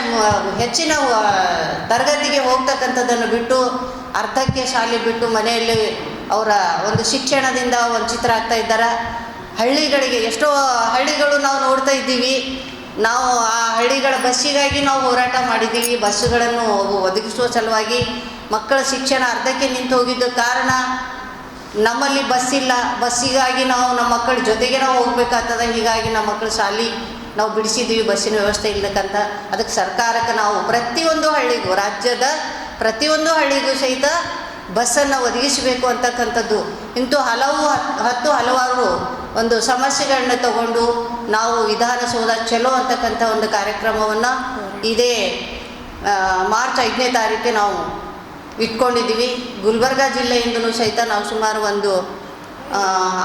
ಹೆಚ್ಚಿನ ತರಗತಿಗೆ ಹೋಗ್ತಕ್ಕಂಥದ್ದನ್ನು ಬಿಟ್ಟು ಅರ್ಧಕ್ಕೆ ಶಾಲೆ ಬಿಟ್ಟು ಮನೆಯಲ್ಲಿ ಅವರ ಒಂದು ಶಿಕ್ಷಣದಿಂದ ವಂಚಿತರಾಗ್ತಾ ಇದ್ದಾರೆ. ಹಳ್ಳಿಗಳಿಗೆ ಎಷ್ಟೋ ಹಳ್ಳಿಗಳು ನಾವು ನೋಡ್ತಾ ಇದ್ದೀವಿ. ನಾವು ಆ ಹಳ್ಳಿಗಳ ಬಸ್ಸಿಗಾಗಿ ನಾವು ಹೋರಾಟ ಮಾಡಿದ್ದೀವಿ. ಬಸ್ಸುಗಳನ್ನು ಒದಗಿಸುವ ಸಲುವಾಗಿ ಮಕ್ಕಳ ಶಿಕ್ಷಣ ಅರ್ಧಕ್ಕೆ ನಿಂತು ಹೋಗಿದ್ದ ಕಾರಣ ನಮ್ಮಲ್ಲಿ ಬಸ್ ಇಲ್ಲ. ಬಸ್ಸಿಗಾಗಿ ನಾವು ನಮ್ಮ ಮಕ್ಕಳ ಜೊತೆಗೆ ನಾವು ಹೋಗ್ಬೇಕಾಗ್ತದೆ. ಹೀಗಾಗಿ ನಮ್ಮ ಮಕ್ಕಳು ಶಾಲೆ ನಾವು ಬಿಡಿಸಿದ್ದೀವಿ ಬಸ್ಸಿನ ವ್ಯವಸ್ಥೆ ಇಲ್ಲಕ್ಕಂತ. ಅದಕ್ಕೆ ಸರ್ಕಾರಕ್ಕೆ ನಾವು ಪ್ರತಿಯೊಂದು ಹಳ್ಳಿಗೂ, ರಾಜ್ಯದ ಪ್ರತಿಯೊಂದು ಹಳ್ಳಿಗೂ ಸಹಿತ ಬಸ್ಸನ್ನು ಒದಗಿಸಬೇಕು ಅಂತಕ್ಕಂಥದ್ದು. ಇಂಥ ಹಲವಾರು ಒಂದು ಸಮಸ್ಯೆಗಳನ್ನ ತಗೊಂಡು ನಾವು ವಿಧಾನಸೌಧ ಚಲೋ ಅಂತಕ್ಕಂಥ ಒಂದು ಕಾರ್ಯಕ್ರಮವನ್ನು ಇದೇ ಮಾರ್ಚ್ 5ನೇ ತಾರೀಕಿಗೆ ನಾವು ಇಟ್ಕೊಂಡಿದ್ದೀವಿ. ಗುಲ್ಬರ್ಗ ಜಿಲ್ಲೆಯಿಂದಲೂ ಸಹಿತ ನಾವು ಸುಮಾರು ಒಂದು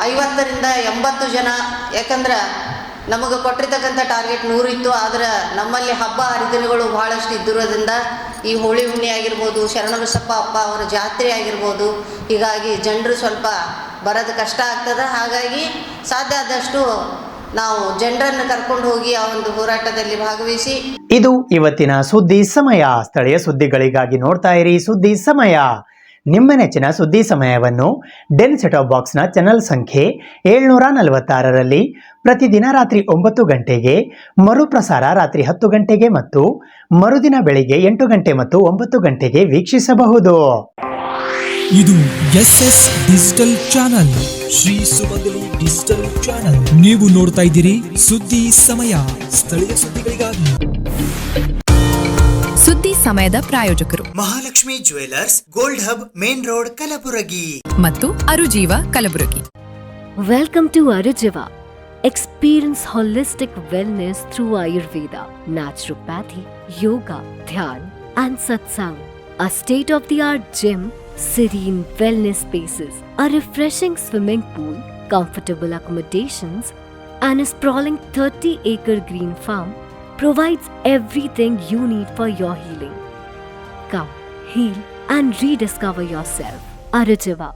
50ರಿಂದ 80 ಜನ, ಯಾಕಂದ್ರೆ ನಮಗೆ ಕೊಟ್ಟಿರ್ತಕ್ಕಂಥ ಟಾರ್ಗೆಟ್ 100 ಇತ್ತು. ಆದರೆ ನಮ್ಮಲ್ಲಿ ಹಬ್ಬ ಹರಿದಿನಗಳು ಭಾಳಷ್ಟು ಇದ್ದಿರೋದ್ರಿಂದ ಈ ಹೋಳಿ ಹುಣ್ಣಿ ಆಗಿರ್ಬೋದು, ಶರಣಬಸಪ್ಪ ಅಪ್ಪ ಅವರ ಜಾತ್ರೆ ಆಗಿರ್ಬೋದು, ಹೀಗಾಗಿ ಜನರು ಸ್ವಲ್ಪ ಬರೋದು ಕಷ್ಟ ಆಗ್ತದೆ. ಹಾಗಾಗಿ ಸಾಧ್ಯ ಆದಷ್ಟು ನಾವು ಜನರನ್ನು ಕರ್ಕೊಂಡು ಹೋಗಿ ಆ ಒಂದು ಹೋರಾಟದಲ್ಲಿ ಭಾಗವಹಿಸಿ. ಇದು ಇವತ್ತಿನ ಸುದ್ದಿ ಸಮಯ. ಸ್ಥಳೀಯ ಸುದ್ದಿಗಳಿಗಾಗಿ ನೋಡ್ತಾ ಇರಿ ಸುದ್ದಿ ಸಮಯ. ನಿಮ್ಮ ನೆಚ್ಚಿನ ಸುದ್ದಿ ಸಮಯವನ್ನು ಡೆನ್ ಸೆಟಾಪ್ ಬಾಕ್ಸ್ನ ಚಾನಲ್ ಸಂಖ್ಯೆ 746ರಲ್ಲಿ ಪ್ರತಿದಿನ ರಾತ್ರಿ 9 ಗಂಟೆಗೆ, ಮರುಪ್ರಸಾರ ರಾತ್ರಿ 10 ಗಂಟೆಗೆ ಮತ್ತು ಮರುದಿನ ಬೆಳಿಗ್ಗೆ 8 ಗಂಟೆ ಮತ್ತು 9 ಗಂಟೆಗೆ ವೀಕ್ಷಿಸಬಹುದು. ಇದು SS ಡಿಜಿಟಲ್ ಚಾನಲ್, ಶ್ರೀ ಸುಮಂಗಲಿ ಡಿಜಿಟಲ್ ಚಾನಲ್. ನೀವು ನೋಡ್ತಾ ಇದ್ದೀರಿ ಸುದ್ದಿ ಸಮಯ, ಸ್ಥಳೀಯ ಸುದ್ದಿಗಳಿಗಾಗಿ. ಸುದ್ದಿ ಸಮಯದ ಪ್ರಾಯೋಜಕರು Mahalakshmi jewellers, gold hub, main road, Kalaburagi ಮತ್ತು ಅರುಜೀವ Kalaburagi. Welcome to Arujiva. Experience holistic wellness through Ayurveda, naturopathy, yoga, dhyan, and satsang. A state-of-the-art gym, serene wellness spaces, a refreshing swimming pool, comfortable accommodations, and a sprawling 30-acre green farm provides everything you need for your healing. Come, heal, and rediscover yourself. Arujiva,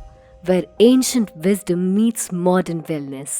where ancient wisdom meets modern wellness.